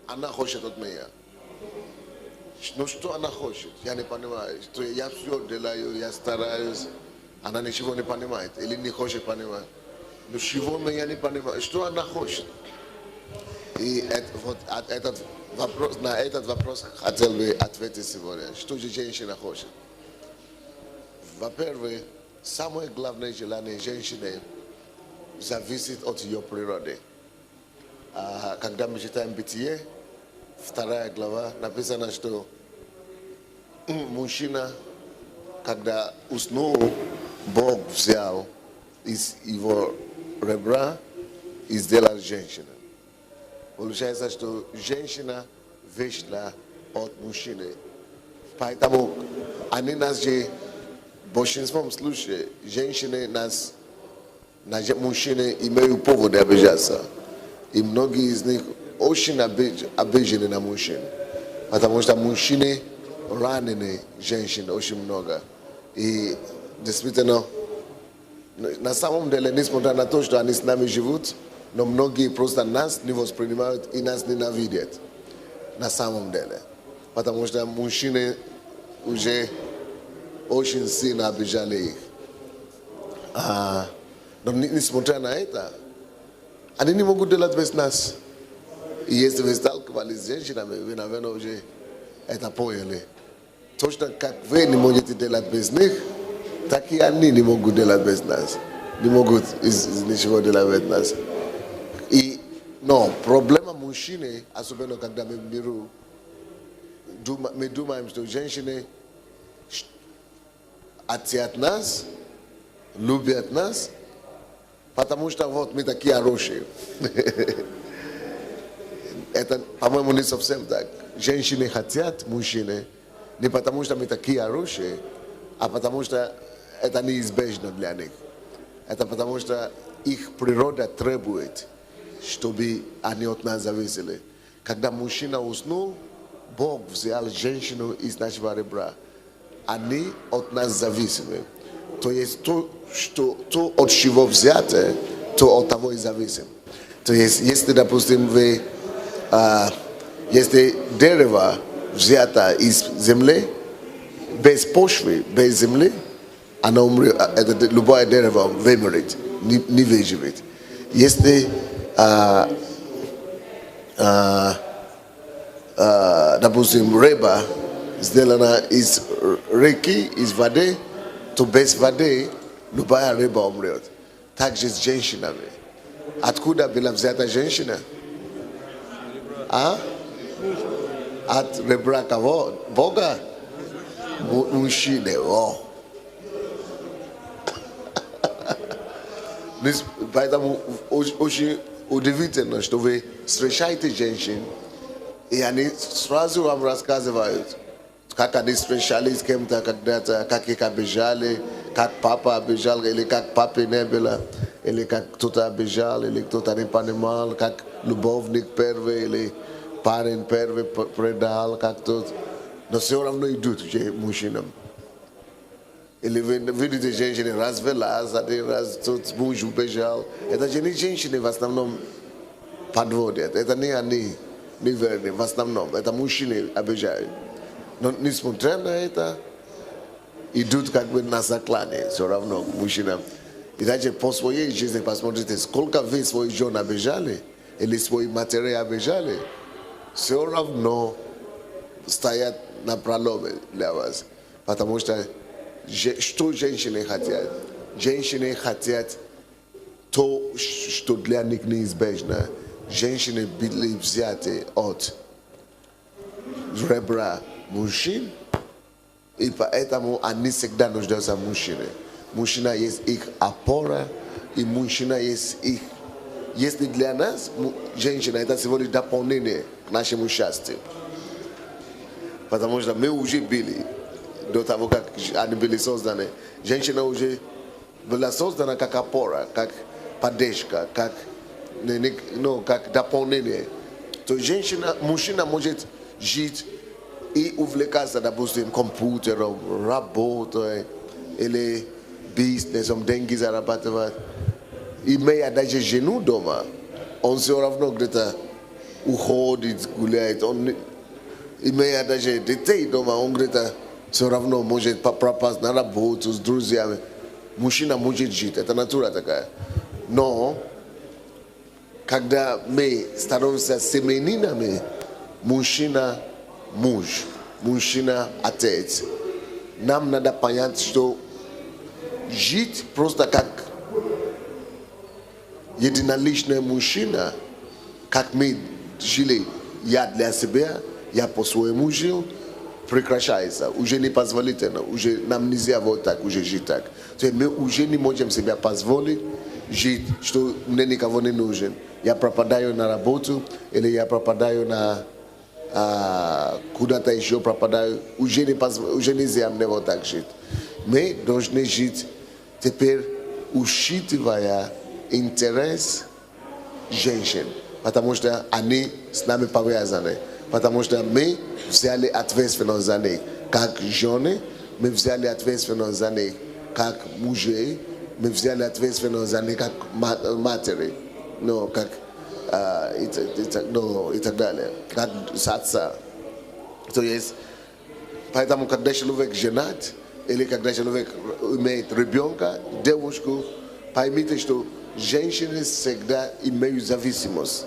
она хочет от меня. Ну что она хочет? Я не понимаю. Что я все делаю, я стараюсь. Она ничего не понимает или не хочет понимать. Ну чего меня не понимает? Что она хочет? И вот на этот вопрос хотел бы ответить сегодня. Что же женщина хочет? Во-первых, самое главное желание женщины зависит от ее природы. Когда мы читаем Бытие, 2 глава, написано, что мужчина, когда уснул, Бог взял из его ребра и сделал женщину. Получается, что женщина вышла от мужчины. Поэтому они нас же, в большинстве случаев, женщины нас, мужчины имеют повод обижаться. И многие из них очень обижены на мужчин. Потому что мужчины ранены женщин очень много. И действительно, на самом деле, несмотря на то, что они с нами живут, но многие просто нас не воспринимают и нас ненавидят. На самом деле. Потому что мужчины уже очень сильно обижали их. Но несмотря на это, они не могут делать без нас. И если вы сталкивались с женщинами, вы, наверное, уже это поняли. Точно как вы не можете делать без них, так и они не могут делать без нас. Не могут ничего делать без нас. Но проблема мужчины, особенно когда мы думаем, что женщины хотят нас, любят нас, потому что вот мы такие хорошие. Это, по-моему, не совсем так. Женщины хотят мужчины не потому, что мы такие хорошие, а потому что это неизбежно для них. Это потому что их природа требует, чтобы они от нас зависели. Когда мужчина уснул, Бог взял женщину из нашего ребра. Они от нас зависимы. То есть то, от чего взято, то от того и зависим. То есть, если, допустим, если дерево взято из земли, без почвы, без земли, оно умрет, любое дерево вымрет, не выживет. Если допустим, рыба сделана из реки, из воды, то без воды любая рыба умрет. Также с женщинами. Откуда была взята женщина? От ребра кого? Бога? Мужчины. Поэтому очень удивительно, что вы встречаете женщин, и они сразу вам рассказывают, как они встречались с кем-то когда-то, как их обижали, как папа обижал, или как папы не было, или как кто-то обижал, или кто-то не понимал, как любовник первый, или парень первый предал, как тот. Но все равно идут к мужчинам. Или вы видите женщины развелась, один раз тот муж убежал. Это же не женщины в основном подводят. Это не они, не верны в основном. Это мужчины обижают. Но несмотря на это, идут как бы на заклане все равно к мужчинам. И даже по своей жизни посмотрите, сколько вы своих жен обижали, или свои матери обижали, все равно стоят на проломе для вас. Потому что что женщины хотят? Женщины хотят то, что для них неизбежно. Женщины были взяты от ребра мужчин, и поэтому они всегда нуждаются в мужчине. Мужчина есть их опора, и мужчина есть их... Если для нас женщина это всего лишь дополнение к нашему счастью. Потому что мы уже были до того, как они были созданы. Женщина уже была создана как опора, как поддержка, как дополнение. То женщина, мужчина может жить и увлекаться, допустим, компьютером, работой, или бизнесом, деньги зарабатывать. Имея даже жену дома, он все равно где-то uходит, гуляет, он имея даже детей дома, он где-то все равно может пропасть на работу с друзьями. Мужчина может жить, это натура такая. Но когда мы становимся семейными, мужчина муж, мужчина отец, нам надо понять, что жить просто как единоличный мужчина, как мы жили, я для себя, я по-своему жил, прекращается, уже не позволительно, уже нам нельзя вот так уже жить так. То есть мы уже не можем себе позволить жить, что мне никого не нужен. Я пропадаю на работу или я пропадаю на куда-то еще пропадаю, уже нельзя мне вот так жить. Мы должны жить теперь, учитывая интерес женщин, потому что они с нами повязаны, потому что мы взяли ответственность за них. Как жены, мы взяли ответственность за них. Как мужей, мы взяли ответственность за них как матери, ну, как и так далее, как отца. То есть, поэтому, когда человек женат, или когда человек имеет ребенка, девушку, поймите, что женщины всегда имеют зависимость,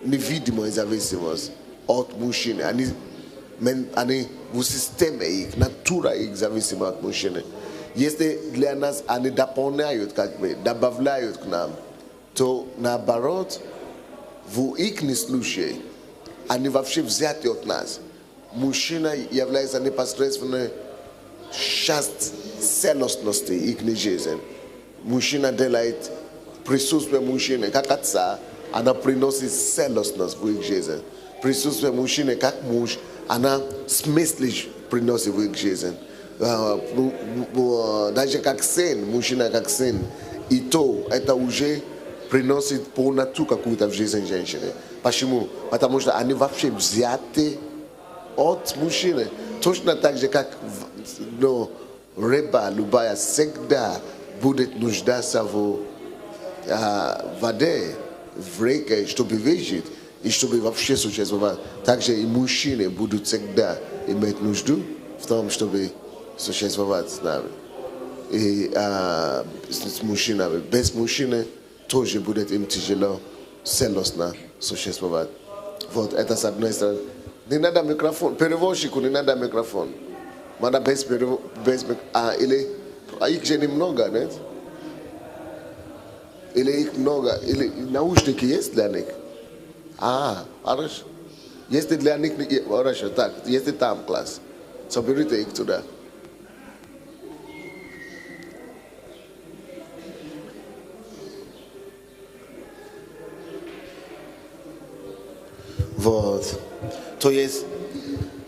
невидимую зависимость от мужчины. Они в системе их, натура их зависима от мужчины. Если для нас они дополняют, как бы, добавляют к нам, то наоборот, в их случае, они вообще взяты от нас. Мужчина является непосредственной частью целостности их жизни. Мужчина делает присутствие мужчины, как отца, она приносит целостность в их жизнь. Присутствие мужчины, как муж, она смысл приносит в их жизнь. Даже как сын, мужчина как сын, и то это уже приносит полноту какую-то в жизнь женщины. Почему? Потому что они вообще взяты от мужчины. Точно так же, как рыба любая всегда будет нуждаться в воде, в реке, чтобы выжить и чтобы вообще существовать. Также и мужчины будут всегда иметь нужду в том, чтобы существовать с нами. И с мужчинами. Без мужчины тоже будет им тяжело целостно существовать. Вот это с одной стороны. Не надо микрофон. Переводчику не надо микрофон. Надо без или их же немного, нет? Или их много, или наушники есть для них? Хорошо. Если для них, хорошо, так, если там класс, соберите их туда. Вот. То есть,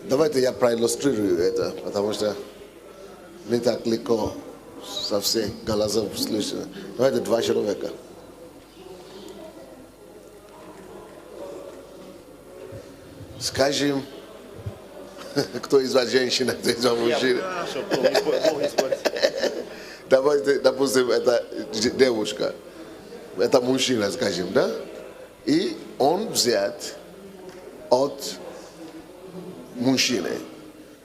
давайте я проиллюстрирую это, потому что не так легко со всех голосов слышно. Давайте два человека. Скажем, кто из вас женщина, кто из вас мужчина? Давайте, допустим, это девушка, это мужчина, скажем, да? И он взят от мужчины.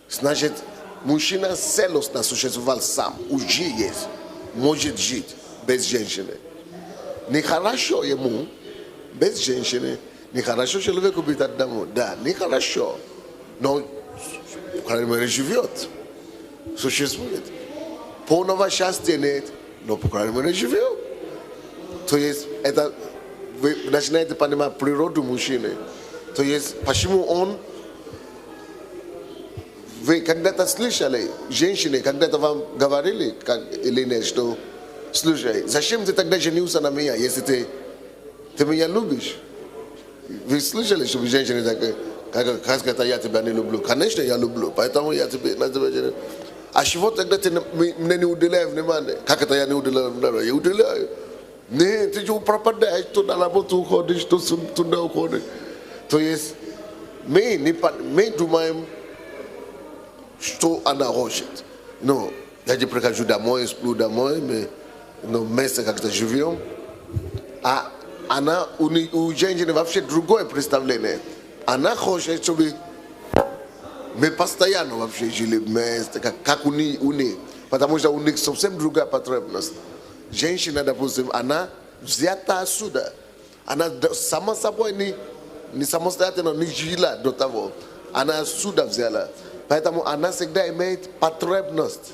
Значит, мужчина целостно существовал сам, уже есть, может жить без женщины. Нехорошо ему без женщины, нехорошо человеку быть одному. Да, нехорошо, но, по крайней мере, живет, существует. Полного счастья нет, но, по крайней мере, живет. То есть, это вы начинаете понимать природу мужчины. То есть, почему он... Вы когда-то слышали, женщины, когда-то вам говорили, или нет, что, слушай, зачем ты тогда женился на меня, если ты меня любишь? Вы слышали, чтобы женщины такие, как это я тебя не люблю? Конечно, я люблю, поэтому я на тебя женюсь. А чего тогда ты мне не уделяешь внимания? Как это я не уделяю внимания? Я уделяю. Нет, ты же пропадаешь, то на работу уходишь, то туда уходишь. То есть, мы думаем, что она хочет. Ну, я же прихожу домой, сплю домой, мы вместе как-то живем. А она у женщины вообще другое представление. Она хочет, чтобы мы постоянно вообще жили вместе, как у них. Потому что у них совсем другая потребность. Женщина, допустим, она взята отсюда. Она сама собой не самостоятельно не жила до того. Она отсюда взяла. Поэтому она всегда имеет потребность.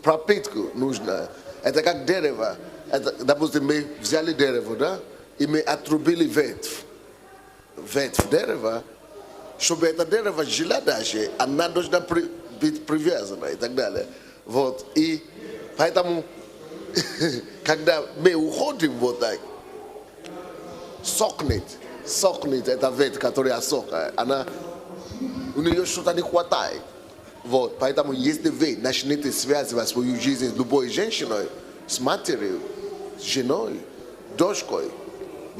Пропитку нужна. Это как дерево. Это, допустим, мы взяли дерево, да? И мы отрубили ветвь. Ветвь дерева, чтобы это дерево жило дальше, она должна быть привязана и так далее. Вот. И поэтому, когда мы уходим вот так, сохнет эта ветвь, которая сохнет, у нее что-то не хватает. Вот. Поэтому, если вы начнете связывать свою жизнь с любой женщиной, с матерью, с женой, дочкой,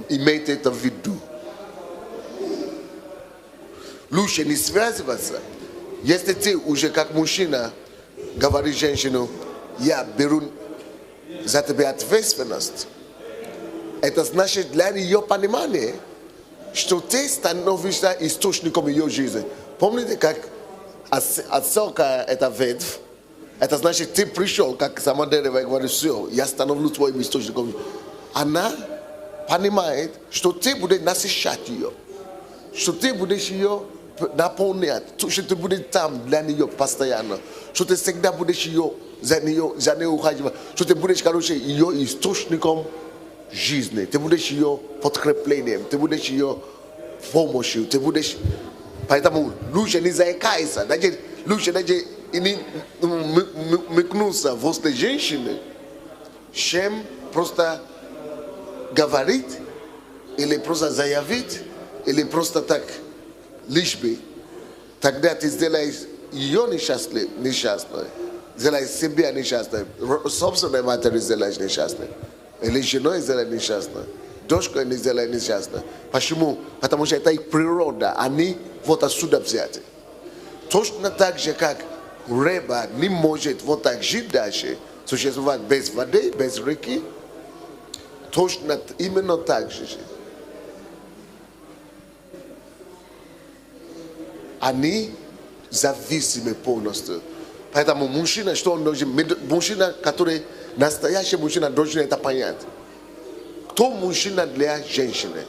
имейте это в виду. Лучше не связываться. Если ты уже как мужчина говоришь женщину, я беру за тебя ответственность, это значит для ее понимания, что ты становишься источником ее жизни. Помните, как отсока эта ветвь, это значит, ты пришел, как сама дерево, и говоришь, все, я становлюсь твоим источником. Она понимает, что ты будешь насыщать ее, что ты будешь ее наполнять, что ты будешь там для нее постоянно, что ты всегда будешь ее за нее ухаживать, что ты будешь, короче, ее источником жизни, ты будешь ее подкреплением, ты будешь ее помощью, ты будешь... Поэтому лучше не заикайся, лучше не мыкнуться возле женщины, чем просто говорить, или просто заявить, или просто так лишь бы. Тогда ты сделаешь ее несчастной, сделаешь себя несчастной, собственной матери сделаешь несчастной, или женой сделаешь несчастной, дочкой не сделаешь несчастной. Почему? Потому что это их природа, они вот отсюда взяты. Точно так же, как рыба не может вот так жить дальше, существовать без воды, без реки, точно именно так же. Они зависимы полностью. Поэтому мужчина, что он должен, мужчина, который, настоящий мужчина, должен это понять. Кто мужчина для женщины?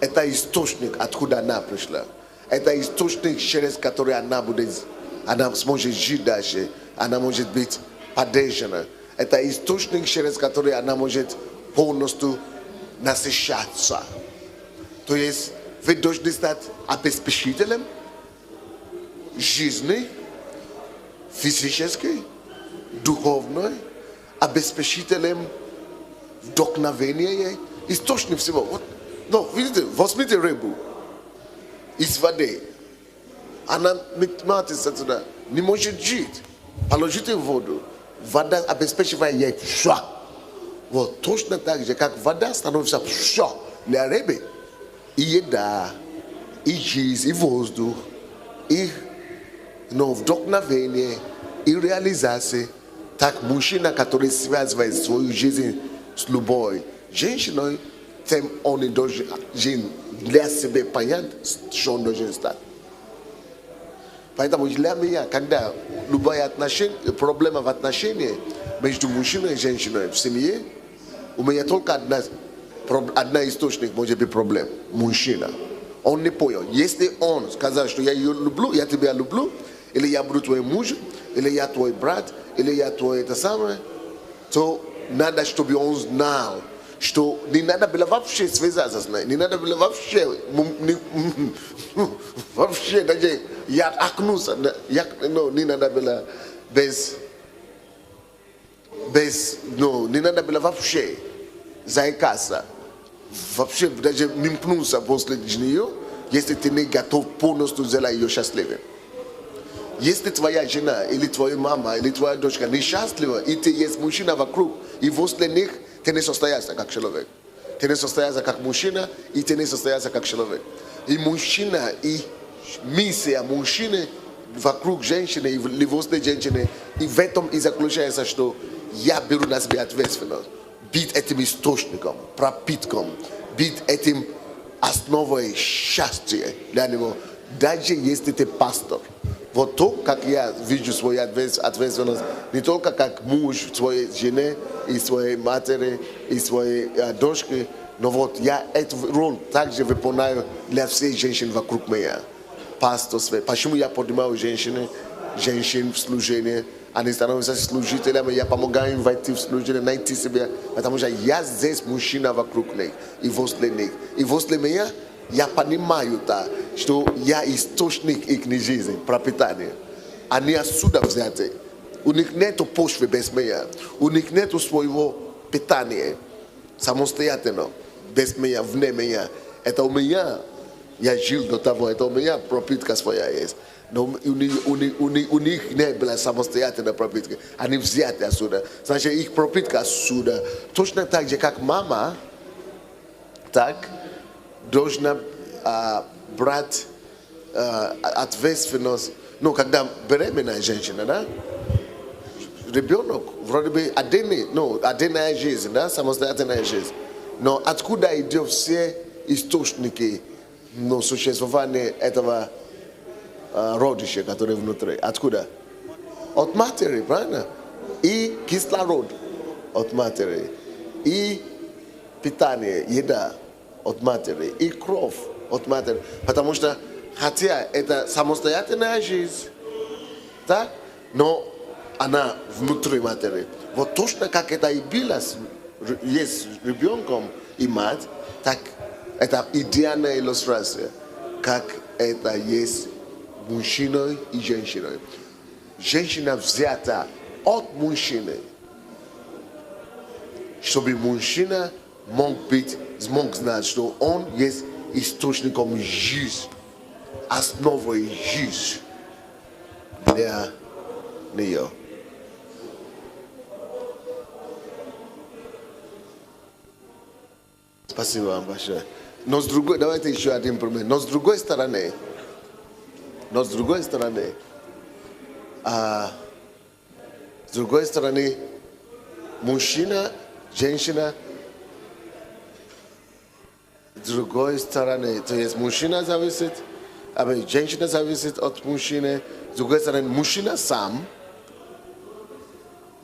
Это источник, откуда она пришла. Это источник, через который она сможет жить дальше. Она может быть поддержана. Это источник, через который она может полностью насыщаться. То есть вы должны стать обеспечителем жизни, физической, духовной, обеспечителем вдохновения, источник всего. Вот, но видите, возьмите рыбу из воды. Она туда не может жить. Положите в воду. Вода обеспечивает ей все. Вот точно так же, как вода становится все для рыбы. И еда, и жизнь, и воздух, и вдохновение, и реализация. Так мужчина, который связывает свою жизнь с любой женщиной, тем он и должен для себя понять, что он должен стать. Поэтому для меня, когда любая проблема в отношении между мужчиной и женщиной в семье, у меня только одна источник может быть проблем. Мужчина. Он не понял. Если он сказал, что я ее люблю, я тебя люблю, или я буду твой муж, или я твой брат, или я твой это самое, то надо, чтобы он знал, что не надо было вообще связаться с ней, не надо было вообще даже окнуться, не надо было не надо было вообще заикаться, вообще даже не мкнуться после нее, если ты не готов полностью сделать ее счастливой. Если твоя жена, или твоя мама, или твоя дочка несчастлива, и ты есть мужчина вокруг, и возле них ты не состоишься как человек. Ты не состоишься как мужчина, и ты не состоишься как человек. И мужчина, и миссия мужчины вокруг женщины, или возле женщины, и в этом и заключается, что я беру на себя ответственность. быть этим источником, пропитком, быть этим основой счастья для него, даже если ты пастор. Вот то, как я вижу свою ответственность, не только как муж своей жены и своей матери и своей дочки, но вот я эту роль также выполняю для всех женщин вокруг меня. Пастор, почему я поднимаю женщин в служении, они становятся служителями, я помогаю им войти в служение, найти себя, потому что я здесь мужчина вокруг них и возле них. И возле меня я понимаю, что я источник их жизни, пропитания. Они отсюда взяты. У них нет почвы без меня. У них нет своего питания самостоятельно, без меня, вне меня. Это у меня, я жил до того, это у меня пропитка своя есть. Но у них не была самостоятельная пропитка. Они взяты отсюда. Значит, их пропитка отсюда. Точно так же, как мама, так должна брать ответственность. Ну, когда беременная женщина, да? Ребенок, вроде бы отдельная жизнь, да? Самостоятельная жизнь. Но откуда идут все источники существования этого родища, который внутри? Откуда? От матери, правильно? И кислород от матери. И питание, еда от матери. И кровь от матери. Потому что, хотя это самостоятельная жизнь, так? Но она внутри матери. Вот точно как это и было есть ребенком и мать, так это идеальная иллюстрация, как это есть мужчиной и женщиной. Женщина взята от мужчины, чтобы мужчина мог знать, что он есть источником жизни, основой жизни для нее. Спасибо вам большое. Но с другой, давайте еще один пример. Но с другой стороны, мужчина, женщина, с другой стороны, то есть мужчина зависит, женщина зависит от мужчины, с другой стороны, мужчина сам.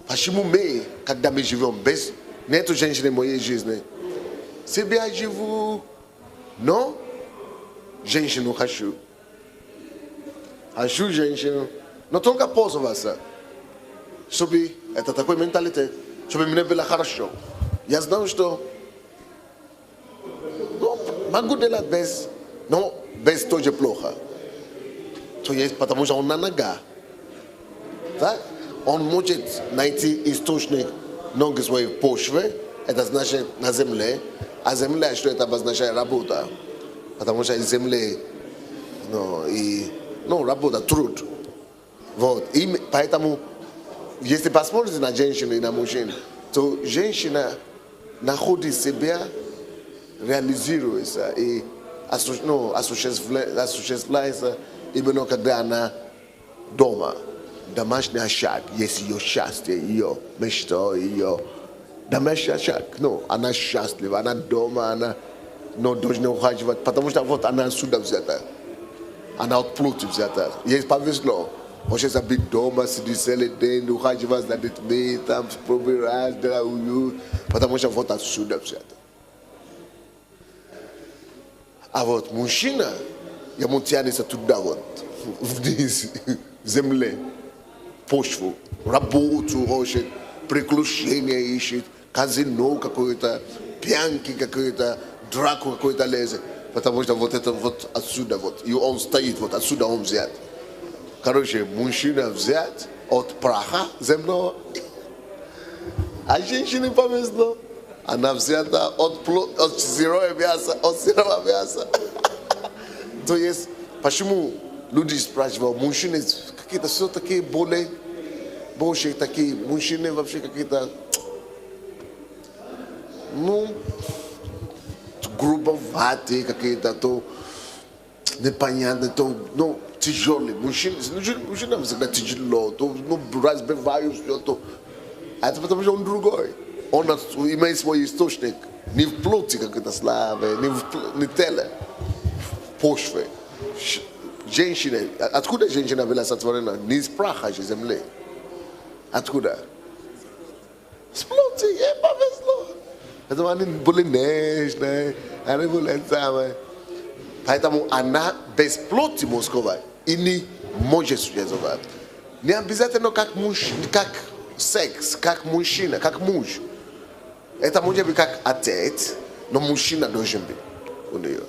Почему мы, когда мы живем без, нету женщины в моей жизни, себя живу, но женщину хочу. Хочу женщину, но только пользоваться, чтобы, это такой менталитет, чтобы мне было хорошо. Я знаю, что могу делать без, но без тоже плохо. То есть, потому что он на нога. Так? Он может найти источник ноги своей почвы, это значит на земле, а земля, что это обозначает работа. Потому что из земли, работа, труд. Вот. И поэтому, если посмотрите на женщину и на мужчину, то женщина находит себя, реализуется и осуществляется именно когда она дома. Домашний очаг, есть ее счастье, ее мечта, ее домашний очаг. Она счастлива, она дома, она должна ухаживать, потому что вот она отсюда взята. Она от плоти взята. Ей повезло. Хочется быть дома, сидеть целый день, ухаживать за детьми, там пробирать, потому что вот отсюда взята. А вот мужчина, ему тянется туда вот, вниз, в земле, почву, работу хочет, приключения ищет, казино какое-то, пьянки какое-то, драку какой-то лезет. Потому что вот это вот отсюда вот, и он стоит, вот отсюда он взят. Короче, мужчина взят от праха земного, а женщине повезло. Она взята от сырого мяса. То есть, почему люди спрашивают, мужчины какие-то все такие больше такие, мужчины вообще какие-то, грубоватые какие-то, то непонятные, то, тяжелые. Мужчинам всегда тяжело, то разбивают все, то. А это потому что он другой. он имеет свой источник не в плоти, как это славы, не в теле, в почве. Женщина, откуда женщина была сотворена? Не из праха же земли. Откуда? С плоти, ей повезло. Поэтому они были нежные, они были самые. Поэтому она без плоти мужского и не может существовать. Не обязательно как муж, как секс, как мужчина, как муж. Это может быть как отец, но мужчина должен быть у нее.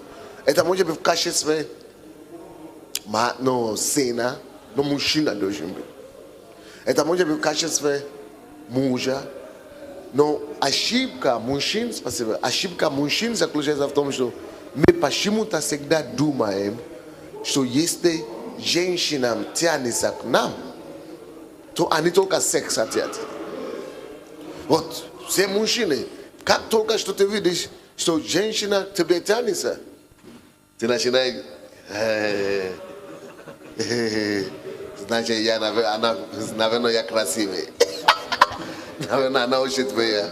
Это может быть в качестве сына, но мужчина должен быть. Это может быть в качестве мужа, но ошибка мужчин, спасибо, ошибка мужчин заключается в том, что мы почему-то всегда думаем, что если женщинам тянется к нам, то они только секс хотят. Вот все мужчины, как только что ты видишь, что женщина к тебе тянется, ты начинаешь, значит, она, наверное, я красивый. Наверное, она очень твоя.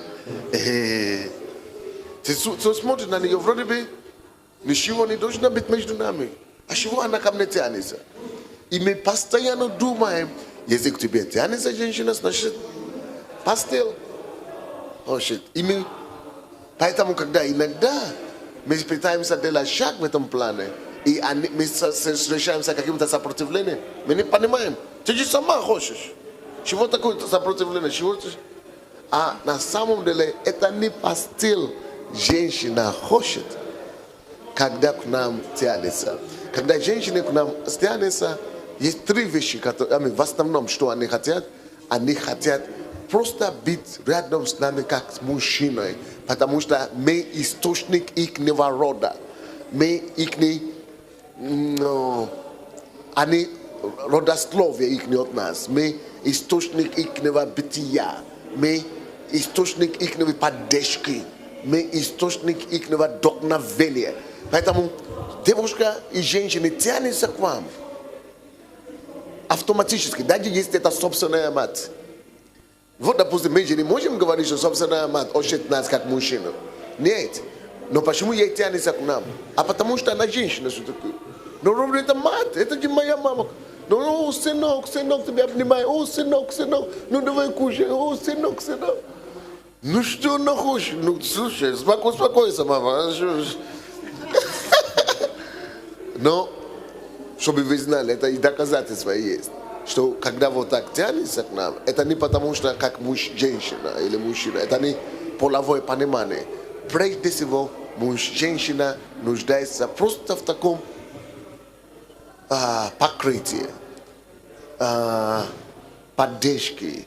Ты смотришь на нее, вроде бы, ничего не должно быть между нами. А чего она ко мне тянется? И мы постоянно думаем, если к тебе тянется женщина, значит, постель. И мы, поэтому, когда иногда мы пытаемся делать шаг в этом плане, и мы встречаемся с каким-то сопротивлением, мы не понимаем, ты же сама хочешь. Чего такое сопротивление? Чего ты... А на самом деле это не постель женщина хочет, когда к нам тянется. Когда женщины к нам тянутся, есть три вещи, которые, в основном, что они хотят просто быть рядом с нами как с мужчиной, потому что мы источник их рода. Мы их они родословие их от нас. Мы источник их бытия. Мы источник их поддержки. Мы источник их вдохновения. Поэтому девушка и женщины тянутся к вам автоматически, даже если это собственная мать. Вот, допустим, мы же не можем говорить, что собственная мать учит нас как мужчину. Нет. Но почему ей тянется к нам? А потому что она женщина все-таки. Но ровно это мать, это же моя мама. Ну, сынок, тебя обнимаю. О, сынок, ну давай кушай. О, сынок. Ну что она хочет? Ну, слушай, успокойся, мама. Но, чтобы вы знали, это и доказательства есть, что когда вот так тянется к нам, это не потому что как женщина или мужчина, это не половое понимание. Прежде всего, женщина нуждается просто в таком покрытии, поддержке,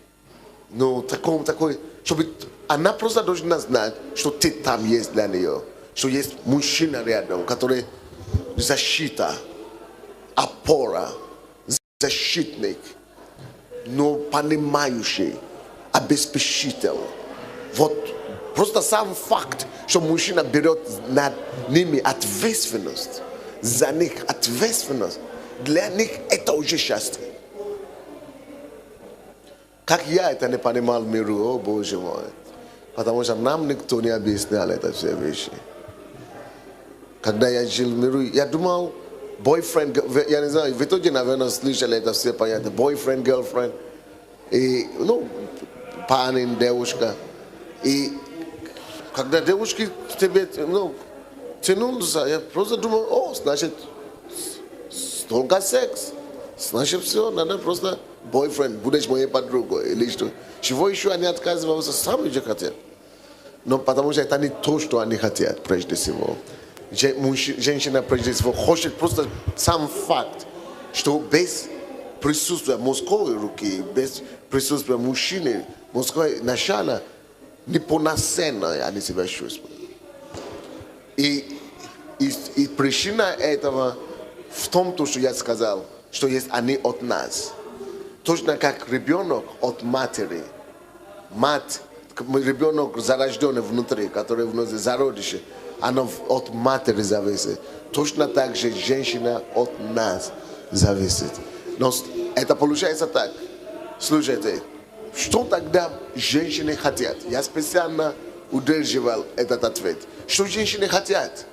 ну, такой, чтобы она просто должна знать, что ты там есть для нее, что есть мужчина рядом, который защита, опора, защитник, но понимающий, обеспечитель. Вот просто сам факт, что мужчина берет над ними ответственность, за них ответственность, для них это уже счастье. Как я это не понимал в миру, о Боже мой, потому что нам никто не объяснял это все вещи. Когда я жил в миру, я думал, boyfriend, я не знаю, вы тоже, наверное, слышали это все понятие, boyfriend, girlfriend, и, ну, парень, девушка, и когда девушки к тебе, ну, тянулся, я просто думал, о, значит, только секс, значит, все, надо просто boyfriend, будешь моей подругой, или что. Чего еще они отказываются, сами же хотят. Но потому что это не то, что они хотят, прежде всего. Женщина, прежде всего, хочет просто сам факт, что без присутствия мужской руки, без присутствия мужчины, мужское начало, неполноценно они себя чувствуют. И причина этого в том, что я сказал, что есть они от нас. Точно как ребенок от матери. Мать, ребенок зарожденный внутри, который внутри зародище, оно от матери зависит. Точно так же женщина от нас зависит. Но это получается так. Слушайте, что тогда женщины хотят? Я специально удерживал этот ответ. Что женщины хотят?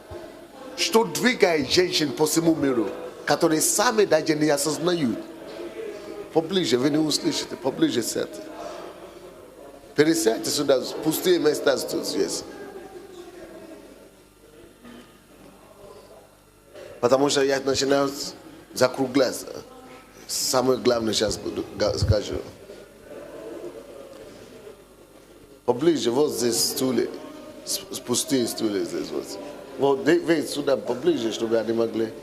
Что двигает женщин по всему миру, которые сами даже не осознают? Поближе, вы не услышите, поближе сядьте. Пересядьте сюда, пустые места здесь. Потому что я начинаю закругляться. Самое главное сейчас скажу. Поближе, вот здесь стулья, пустые стулья здесь. Вот вы сюда поближе, чтобы они могли,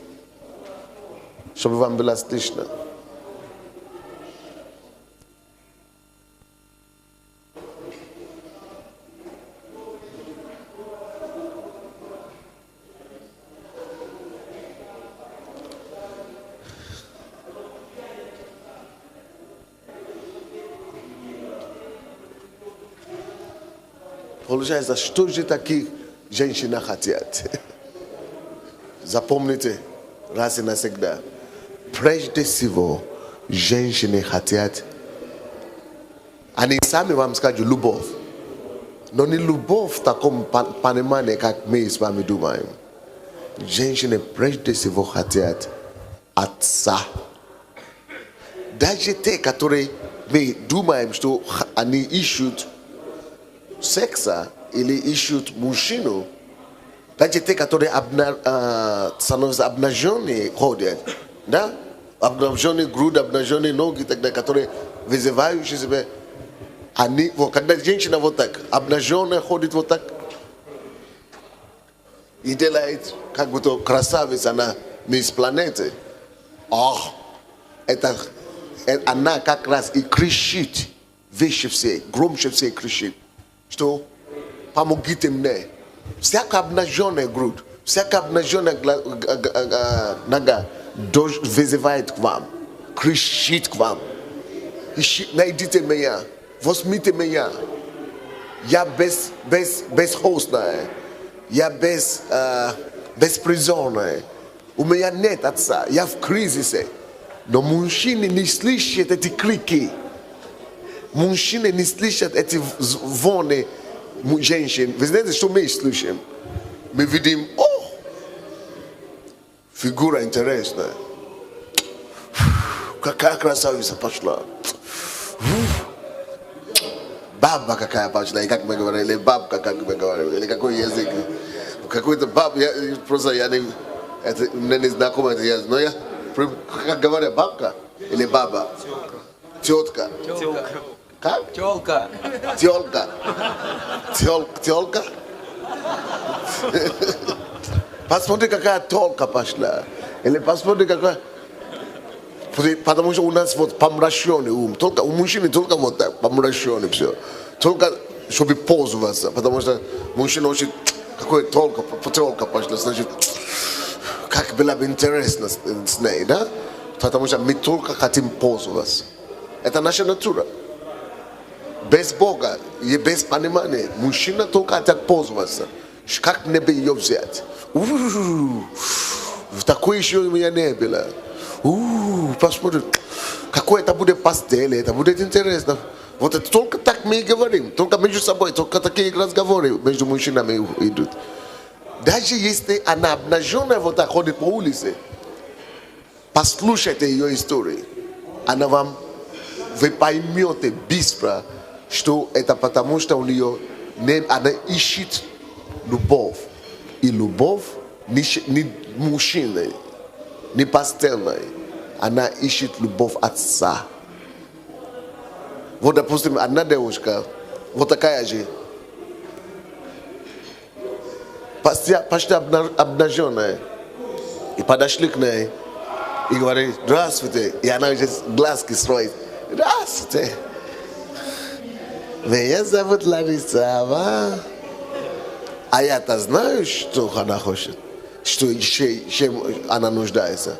чтобы вам было слышно. Получается, что же таких женщины хотят? Запомните раз и навсегда. Прежде всего, женщины хотят, они сами вам скажут, любовь. Но не любовь в таком понимании, как мы с вами думаем. Женщины прежде всего хотят отца. Даже те, которые мы думаем, что они ищут секса или ищут мужчину, даже те, которые становятся обнаженные, ходят, да? Обнаженные груди, обнаженные ноги, тогда, которые вызывающие себя, они, вот, когда женщина вот так, обнаженная ходит вот так, и делает, как будто красавица, она мисс планеты. Это она как раз и кричит, выше все, громче все кричит, что помогите мне. Всякая обнаженная грудь, всякая обнаженная нога вызывает к вам, кричит к вам. Найдите меня, возьмите меня. Я бесхозная, я беспризорная. У меня нет отца, я в кризисе. Но мужчины не слышат эти крики. Мужчины не слышат эти звоны женщин. Вы знаете, что мы слышим? Мы видим, фигура интересная. Какая красавица пошла. Баба какая пошла, и как мы говорили, бабка, как мы говорили, или какой язык. Какой-то баб, я мне не знакомо это язык, но я, как говорят, бабка или баба? Тетка. Как? Тёлка. Тёлка? Посмотри, какая тёлка пошла. Или посмотри, какая... Потому что у нас вот помраченный ум. Только, у мужчины только вот так, помраченный все. Только чтобы пользоваться. Потому что мужчина очень... Какая тёлка пошла, значит... Как было бы интересно с ней, да? Потому что мы только хотим пользоваться. Это наша натура. Без Бога и без понимания. Мужчина только хотят пользоваться. Как мне бы ее взять? Такое еще у меня не было. Посмотри, какой это будет постель, это будет интересно. Вот это только так мы и говорим. Только между собой, только такие разговоры между мужчинами идут. Даже если она обнаженная вот так ходит по улице, послушайте ее истории. Вы поймете быстро, что это потому, что у нее она ищет любовь. И любовь не мужчины, не постельной. Она ищет любовь отца. Вот, допустим, одна девушка, вот такая же, почти обнаженная, и подошли к ней, и говорит, здравствуйте, и она уже глазки строит. Здравствуйте. Меня зовут Лариса, а я-то знаю, что она хочет, чем она нуждается.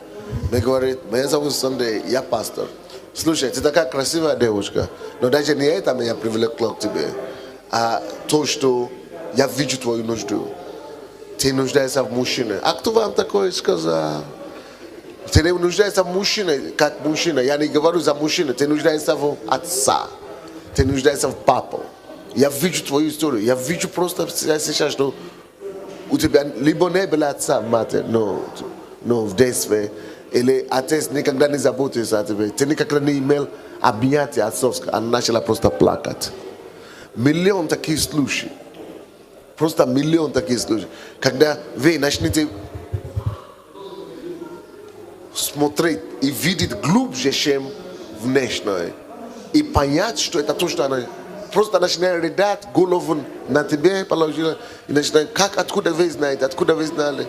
Мне говорит, меня зовут Сандей, я пастор. Слушай, ты такая красивая девушка, но даже не это меня привлекло к тебе, а то, что я вижу твою нужду. Ты нуждаешься в мужчине. А кто вам такое сказал? Ты не нуждаешься в мужчине, как мужчина. Я не говорю за мужчину, ты нуждаешься в отца. Ты нуждаешься в папе. Я вижу твою историю. Я вижу просто сейчас, что у тебя либо не было отца, мать, но в детстве, или отец никогда не заботился о тебе. Ты никогда не имел объятия отцовского. Она начала просто плакать. Миллион таких случаев. Просто миллион таких случаев. Когда вы начнете смотреть и видеть глубже, чем внешнее, и понять, что это то, что она просто начинает рыдать, голову на тебе положила, и начинает, как, откуда вы знаете, откуда вы знали?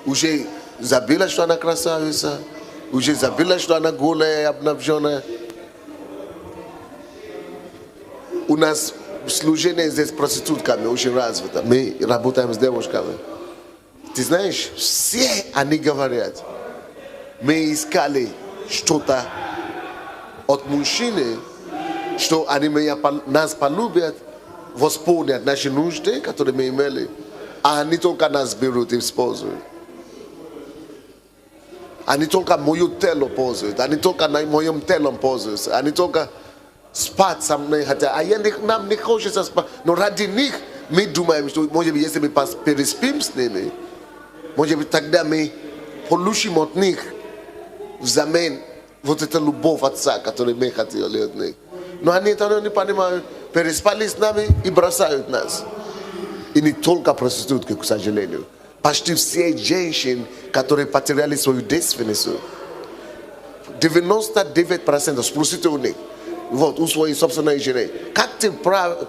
Уже забыла, что она красавица, уже забыла, что она голая, обнаженная. У нас служение здесь проститутками очень развито. Мы работаем с девушками. Ты знаешь, все они говорят, мы искали что-то от мужчины, что они нас полюбят, восполнят наши нужды, которые мы имели, а они только нас берут и используют. Они только мое тело пользуют, они только на моем телом пользуются, они только спать со мной хотят, а нам не хочется спать. Но ради них мы думаем, что, может быть, если мы переспим с ними, может быть, тогда мы получим от них взамен вот эту любовь отца, которую мы хотели от них. Но они это не понимают, переспали с нами и бросают нас. И не только проститутки, к сожалению. Почти все женщины, которые потеряли свою девственность, 99% спросите у них, вот, у своей собственной жены, как ты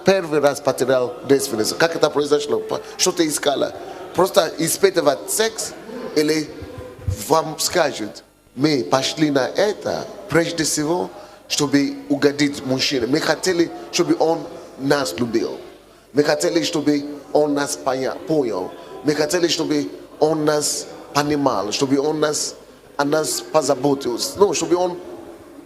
первый раз потерял девственность? Как это произошло? Что ты искала? Просто испытывать секс или вам скажут, мы пошли на это прежде всего, чтобы угодить мужчине. Мы хотели, чтобы он нас любил. Мы хотели, чтобы он нас понял. Мы хотели, чтобы он нас понимал, чтобы он нас позаботился. Ну, чтобы он...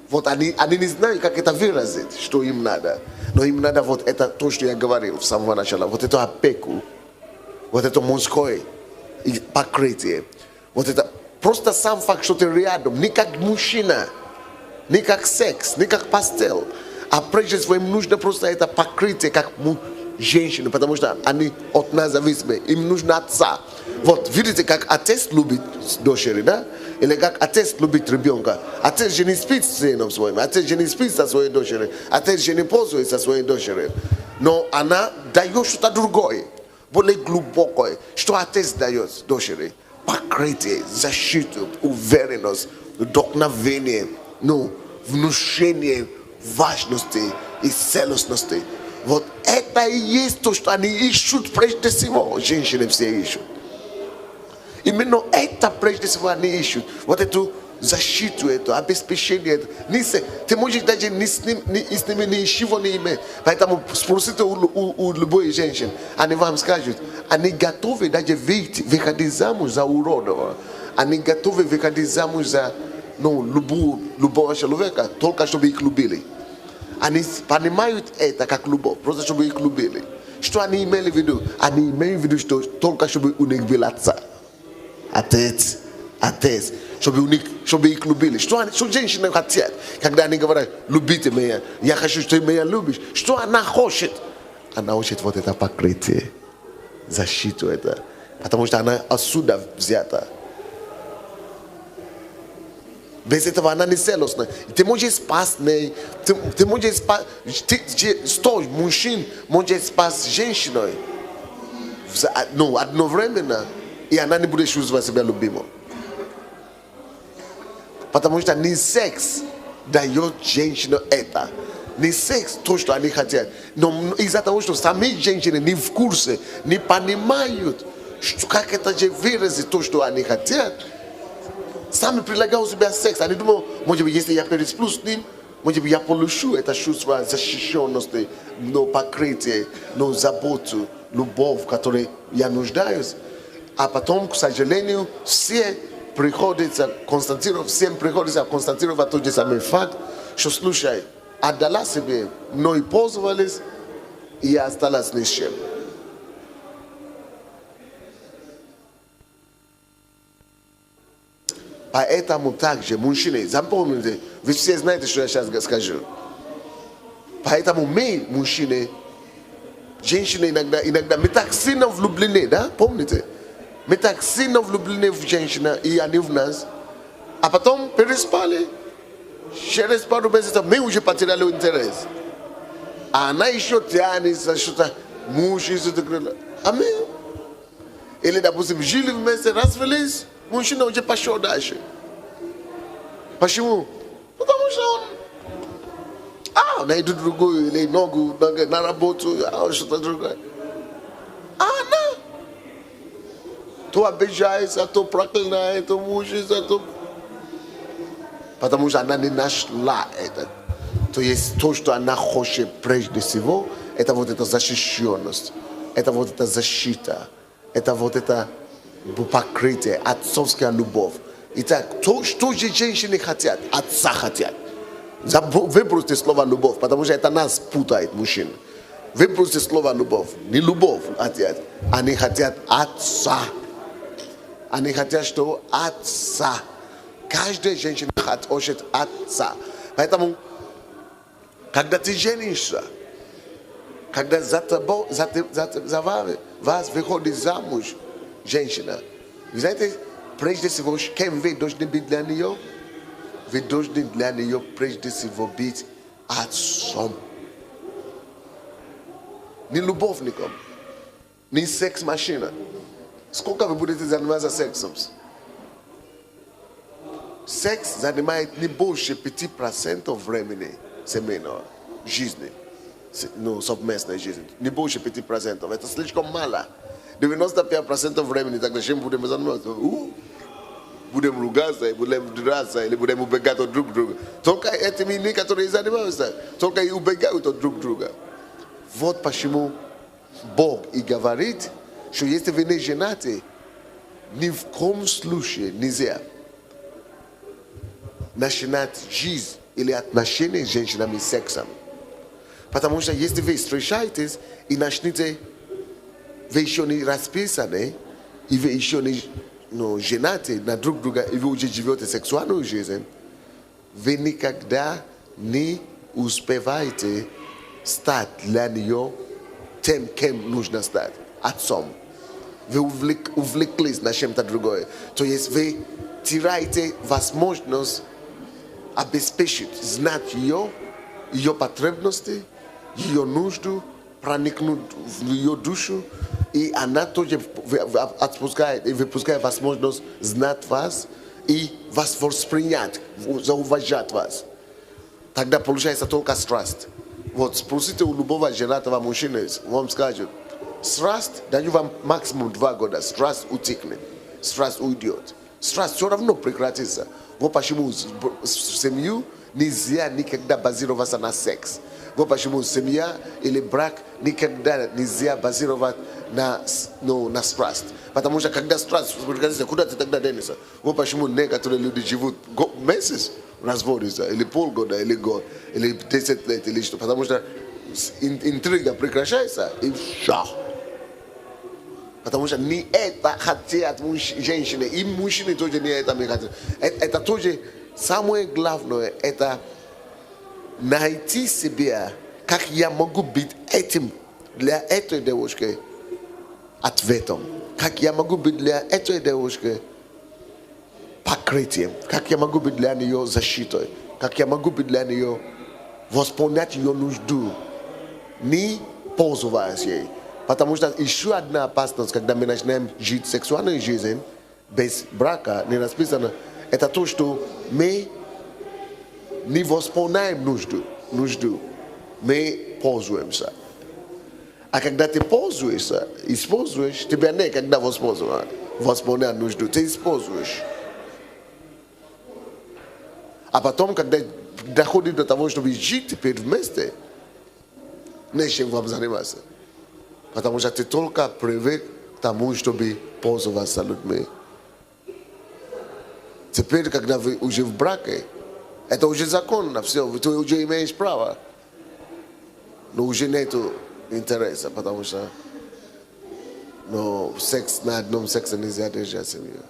Вот они не знают, как это выразить, что им надо. Но им надо вот это, то, что я говорил в самого начала. Вот это опеку. Вот это мужское покрытие. Вот это... Просто сам факт, что ты рядом, не как мужчина, не как секс, не как постель. А прежде всего им нужно просто это покрытие, как женщины, потому что они от нас зависимы. Им нужно отца. Вот, видите, как отец любит дочери, да? Или как отец любит ребенка. Отец же не спит с сыном своим, отец же не спит со своей дочерью, отец же не пользуется своей дочерью. Но она дает что-то другое, более глубокое. Что отец дает дочери? Покрытие, защиту, уверенность, вдохновение, ну, внушение важности и целостности. Вот это и есть то, что они ищут прежде всего. Женщины все ищут. Именно это прежде всего они ищут. Вот эту защиту, это обеспечение. Ты можешь даже с ними ничего не иметь. Поэтому спросите у любой женщины, они вам скажут, они готовы даже выходить замуж за уродова. Они готовы выходить замуж за любого человека, только чтобы их любили. Они понимают это как любовь, просто чтобы их любили. Что они имели в виду? Они имели в виду, что только чтобы у них был отца. Отец, чтобы их любили. Что женщины хотят, когда они говорят, любите меня, я хочу, что ты меня любишь. Что она хочет? Она хочет вот это покрытие, защиту это. Потому что она отсюда взята. Без этого она не целостна. Ты можешь спасти, ты можешь спасти, 100 мужчин может спасти женщиной, одновременно, и она не будет чувствовать себя любимой. Потому что не секс дает женщине это. Не секс то, что они хотят. Но из-за того, что сами женщины не в курсе, не понимают, как это же выразить то, что они хотят, сами предлагают себе секс. Они думают, может быть, если я пересплю с ним, может быть, я получу это чувство защищенности, но покрытие, но заботу, любовь, в которой я нуждаюсь. А потом, к сожалению, всем приходится констатировать тот же самый факт, что, слушай, отдала себе, но и пользовались, и осталась ни с чем. Поэтому также, мужчины, запомните, вы все знаете, что я сейчас скажу. Поэтому мы, мужчины, женщины иногда мы так сильно влюблены, да, помните? Мы так сильно влюблены в женщину, и они в нас, а потом переспали. Через пару месяцев мы уже потеряли интерес. А она еще тянется, что-то муж из этого. Аминь. Или, допустим, жили вместе, развелись, мужчина уже пошел дальше. Почему? Потому что он найдет другую, или ногу на работу, что-то другое. А она то обижается, то проклинает, то мучается, то... Потому что она не нашла это. То есть то, что она хочет прежде всего, это вот эта защищенность, это вот эта защита, это вот это покрытие, отцовская любовь. Итак, то, что же женщины хотят, отца хотят. Выбросьте слово любовь, потому что это нас путает, мужчин. Выбросьте слово любовь. Не любовь хотят, они хотят отца. Они хотят, что отца. Каждая женщина хочет отца. Поэтому, когда ты женишься, когда за вас выходит замуж женщина, вы знаете, прежде всего, кем вы должны быть для нее? Вы должны для нее прежде всего быть отцом. Не любовником, не секс-машина. Сколько вы будете заниматься сексом? Секс занимает не больше 5% времени семейного жизни, совместной жизни. Не больше 5%. Это слишком мало. 95% времени тогда чем будем заниматься? Будем ругаться, будем драться, или будем убегать от друг друга. Только этими людьми, которые занимаются, только и убегают от друг друга. Вот почему Бог и говорит, что если вы не женаты, ни в коем случае нельзя начинать жизнь или отношения с женщинами сексом. Потому что если вы встречаетесь и начнете, вы еще не расписаны, и вы еще не женаты на друг друга, и вы уже живете сексуальную жизнь, вы никогда не успеваете стать для нее тем, кем нужно стать, отцом. Вы увлеклись на чем-то другое. То есть вы теряете возможность обеспечить, знать ее потребности, ее нужду, проникнуть в ее душу, и она тоже отпускает и выпускает возможность знать вас и вас воспринять, зауважать вас. Тогда получается только страсть. Вот спросите у любого женатого мужчины, вам скажут, страсть даю вам максимум 2 года, страсть утихнет, страсть уйдет. Страсть все равно прекратится. Вот почему семью нельзя никогда базироваться на секс. Вот почему семья или брак никогда нельзя базировать на страсть. Потому что когда страсть прекратится, куда ты тогда денешься? Вот почему некоторые люди живут месяц, разводятся, или полгода, или год, или 10 лет, или что. Потому что интрига прекращается, и все. Потому что не это хотят женщины, и мужчины тоже не это хотят. Это тоже самое главное, это найти себя, как я могу быть этим для этой девушки ответом. Как я могу быть для этой девушки покрытием. Как я могу быть для нее защитой. Как я могу быть для нее восполнять ее нужду, не пользоваясь ей. Потому что еще одна опасность, когда мы начинаем жить сексуальной жизнью без брака, не расписано, это то, что мы не восполняем нужду, мы пользуемся. А когда ты пользуешься, используешь, тебя некогда восполнять нужду, ты используешь. А потом, когда доходит до того, чтобы жить теперь вместе, нечем вам заниматься. Потому что ты только привык к тому, чтобы пользоваться людьми. Теперь, когда вы уже в браке, это уже законно, все, ты уже имеешь право. Но уже нет интереса, потому что на одном сексе нельзя держать семью.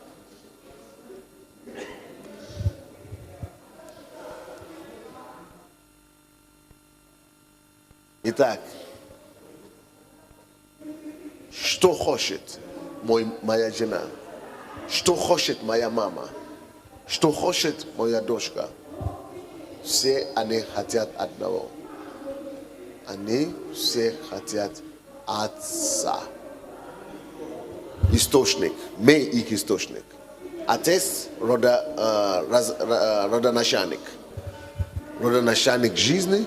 Итак, что хочет моя жена, что хочет моя мама, что хочет моя дочка, все они хотят одного. Они все хотят Отца. Источник, мы их источник. Отец родоначальник. Родоначальник жизни.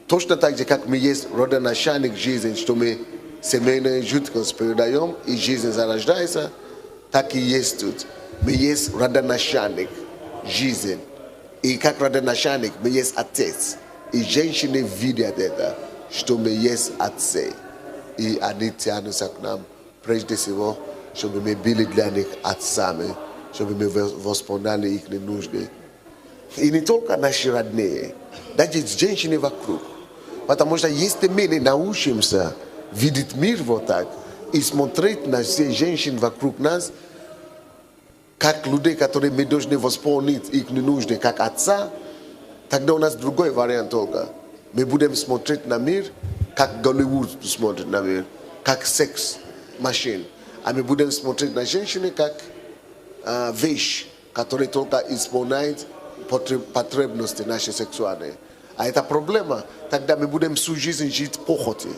Точно так же, как мы есть родоначальник жизни, что мы семейную жидкость передаем и жизнь зарождается, так и есть тут. Мы есть родоначальник жизни. И как родоначальник мы есть отец. И женщины видят это, что мы есть отцы. И они тянутся к нам прежде всего, чтобы мы были для них отцами, чтобы мы восполняли их нужды. И не только наши родные, даже женщины вокруг. Потому что если мы не научимся видеть мир вот так и смотреть на все женщин вокруг нас, как людей, которые мы должны восполнить их нужды, как отца, тогда у нас другой вариант только. Мы будем смотреть на мир, как Голливуд смотрит на мир, как секс-машин. А мы будем смотреть на женщины, как вещь, которая только исполняет потребности наши сексуальные. А это проблема. Тогда мы будем всю жизнь жить похоти.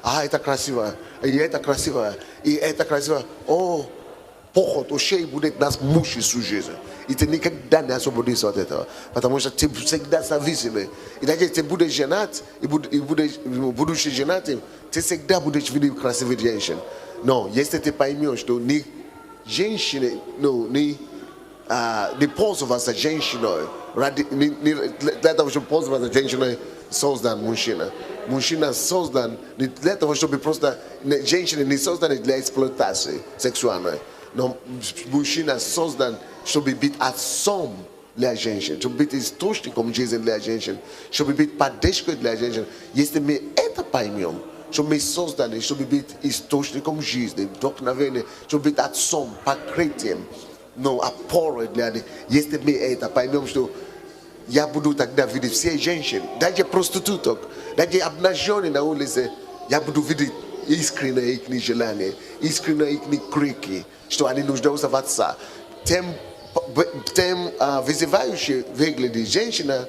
А это красиво, и это красиво, и это красиво. О, похоть, ушей будет нас мучить всю жизнь. И ты никогда не освободишься от этого. Потому что ты всегда зависимый. И даже если ты будешь женат, и будучи женатым, ты всегда будешь видеть красивых женщин. Но если ты поймешь, что ни женщины, не пользоваться женщиной, для того, чтобы пользоваться женщиной, создан мужчина. Мужчина создан не для того, чтобы просто... Женщина не создана для эксплуатации сексуальной. Но мужчина создан, чтобы быть отцом для женщин, чтобы быть источником жизни для женщин, чтобы быть поддержкой для женщин. Если мы это поймем, что мы созданы, чтобы быть источником жизни, вдохновением, чтобы быть отцом, покрытием, но опорой для них. Если мы это поймем, что я буду тогда видеть все женщин, даже проституток, даже обнаженные на улице, я буду видеть искреннее их желание, искреннее их крики, что они нуждаются в отца. Тем вызывающей выглядит женщина,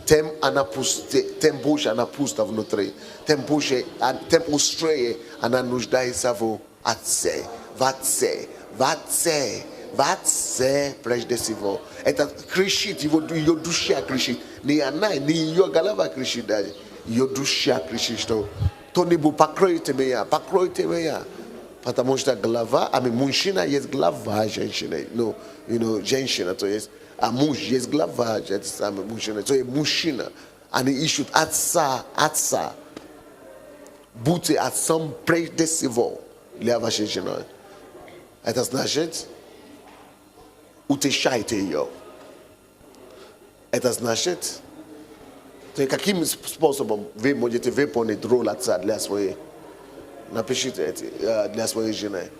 тем больше она пуста внутри, тем острее она нуждается в отце, в отце прежде всего. Это кричит, ее душа кричит. Не она, не ее голова кричит даже. Ее душа кричит, что кто-нибудь покройте меня. Потому что голова, мужчина есть глава женщины. Женщина, то есть, а муж есть глава мужчины. То есть мужчина. Они ищут отца. Будьте отцом прежде всего для вашей жены. Это значит, утешайте ее. Это значит, каким способом вы можете выполнить роль отца для своей, напишите это, для своей жены.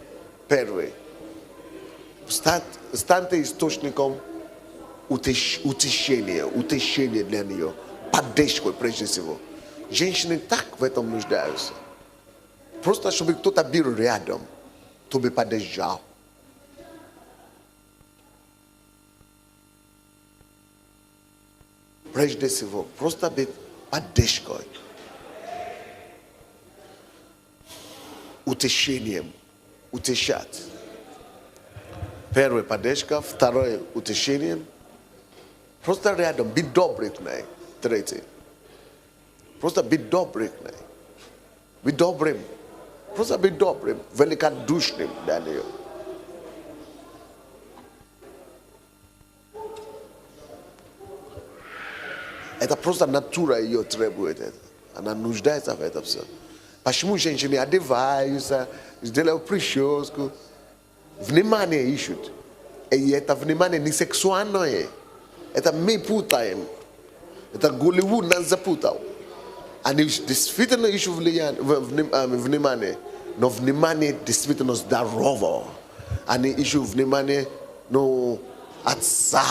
Первый. Станьте источником утешения для нее. Поддержкой прежде всего. Женщины так в этом нуждаются. Просто чтобы кто-то был рядом, чтобы поддержал. Прежде всего, просто быть поддержкой. Утешением. Утешать. Первое поддержка, второе утешением. Просто рядом, быть добрым к ней. Третье. Просто быть добрым к ней. Быть добрым. Просто быть добрым, великодушным для нее. Это просто натура ее требует. Она нуждается в этом все. Почему женщины одеваются, делают прическу? Внимание ищут. И это внимание не сексуальное. Это мы путаем. Это Голливуд нас запутал. Они действительно ищут внимание. Но внимание действительно здорово. Они ищут внимание, отца.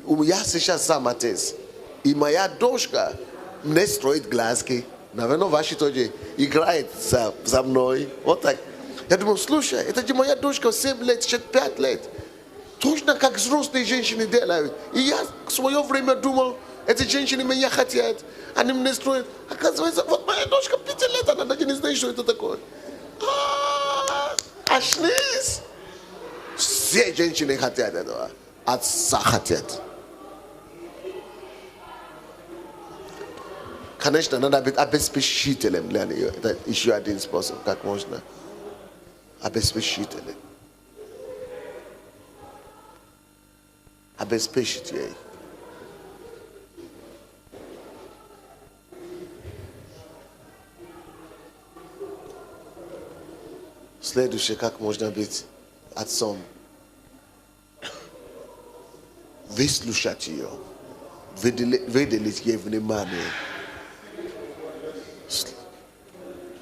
Я сейчас сам отец. И моя дочка мне строит глазки. Наверное, ваши тоже играет за мной. Вот так. Я думаю, слушай, это же моя дочка 7 лет, 5 лет. Точно как взрослые женщины делают. И я в свое время думал, эти женщины меня хотят, они меня строят. Оказывается, вот моя дочка 5 лет, она даже не знает, что это такое. Ашнис! Все женщины хотят этого. Отца хотят. Конечно, надо быть обеспечителем для нее. Это еще один способ, как можно. Обеспечителем. Обеспечить ей. Следующее, как можно быть отцом. Выслушать ее. Выделить ей внимание.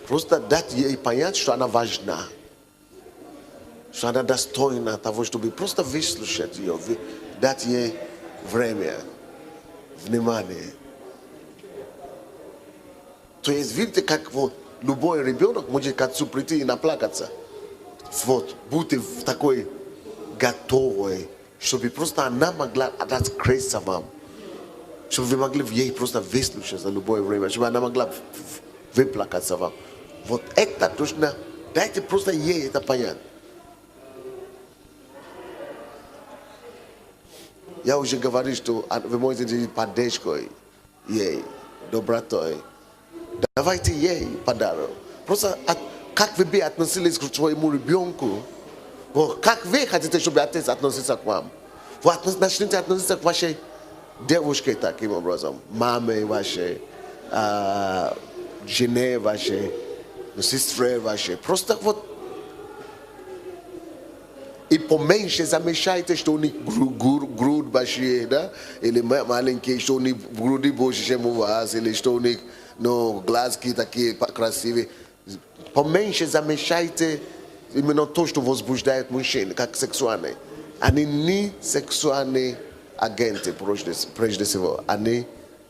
Просто дать ей понять, что она важна. Что она достойна того, чтобы просто выслушать ее. Дать ей время, внимание. То есть, видите, как вот любой ребенок может к отцу прийти и наплакаться. Вот, будьте такой готовой, чтобы просто она могла открыться вам. Чтобы вы могли ей просто выслушать за любое время. Чтобы она могла выплакаться вам. Вот это точно, дайте просто ей это понять. Я уже говорил, что вы можете делать поддержкой ей, добротой. Давайте ей подарок. Просто как вы бы относились к своему ребенку, вот, как вы хотите, чтобы отец относился к вам. Вы начните относиться к вашей девушке таким образом. Маме вашей, жене вашей, сестре вашей. Просто вот. И поменьше замешайте, что у них груд большие, да? Или маленькие, что у них груди больше, чем у вас, или что у них глазки такие красивые. Поменьше замешайте именно то, что возбуждает мужчин, как сексуальные. Они не сексуальные агенты, прежде всего. Они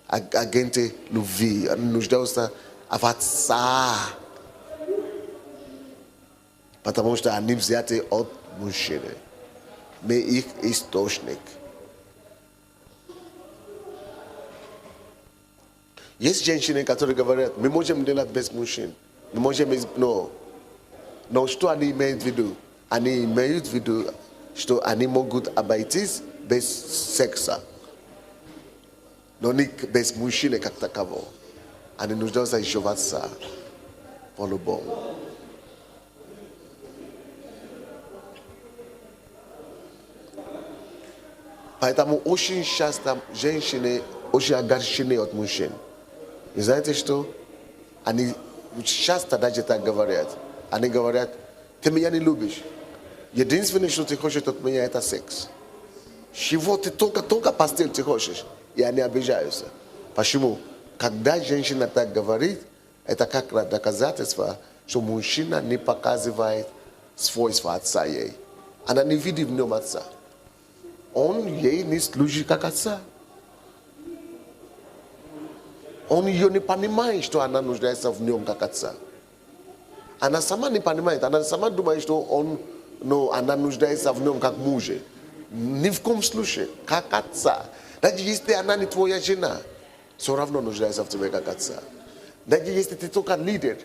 агенты любви. Они нуждаются в отца. Потому что они взяты от мужчины. Мы их источник. Есть женщины, которые говорят, мы можем делать без мужчин. Мы можем, но что они имеют в виду? Они имеют в виду, что они могут обойтись без секса. Но не без мужчины как такового. Они нуждаются еще в отца. По-любому. Поэтому очень часто женщины очень огорчены от мужчин. И знаете что? Они часто даже так говорят. Они говорят, ты меня не любишь. Единственное, что ты хочешь от меня, это секс. Чего ты только постель ты хочешь? И они обижаются. Почему? Когда женщина так говорит, это как доказательство, что мужчина не показывает свойства отца ей. Она не видит в нем отца. Он ей не служит как отца. Он ее не понимает, что она нуждается в нем как отца. Она сама не понимает, она сама думает, что она нуждается в нем как муж. Ни в коем случае, как отца. Даже если она не твоя жена, все равно нуждается в тебе как отца. Даже если ты только лидер,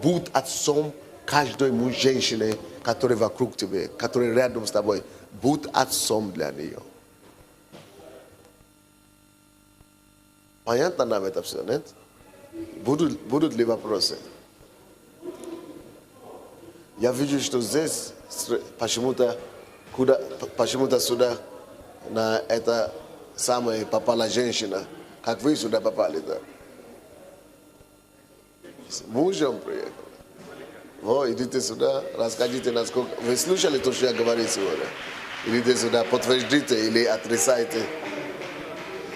будь отцом каждой женщины, которая вокруг тебя, которая рядом с тобой. Будь отцом для нее. Понятно нам это все, нет? Будут ли вопросы? Я вижу, что здесь почему-то сюда на это самое попала женщина. Как вы сюда попали, да? С мужем приехали. Вот, идите сюда, расскажите, насколько... Вы слушали то, что я говорил сегодня? Идите сюда, подтвердите или отрицайте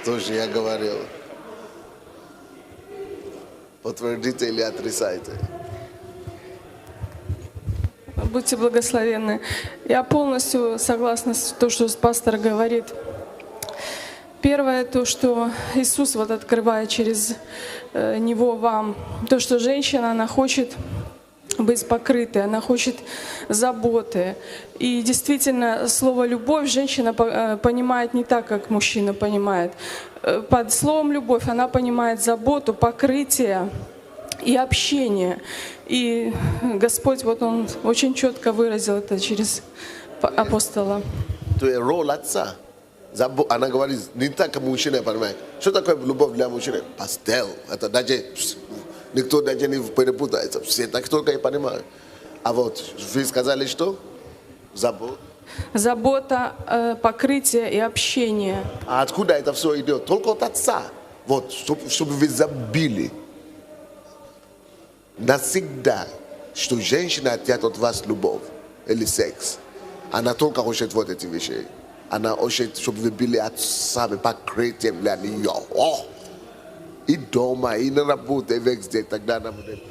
то, что я говорил. Подтвердите или отрицайте. Будьте благословенны. Я полностью согласна с тем, что пастор говорит. Первое, то, что Иисус вот открывает через Него вам, то, что женщина, она хочет быть покрытой, она хочет заботы. И действительно, слово «любовь» женщина понимает не так, как мужчина понимает. Под словом «любовь» она понимает заботу, покрытие и общение. И Господь, вот Он очень четко выразил это через апостола. То есть роль отца. Она говорит, не так, как мужчина понимает. Что такое любовь для мужчины? Пастел. Это даже никто даже не перепутается. Все так только и понимают. А вот вы сказали, что? Забота, покрытие и общение. А откуда это все идет? Только от отца. Вот, чтобы вы забили. Навсегда, что женщина хотят от вас любовь или секс. Она только хочет вот эти вещи. Она хочет, чтобы вы были отцами, покрытием для нее. И дома, и на работе, и везде. Тогда она будет.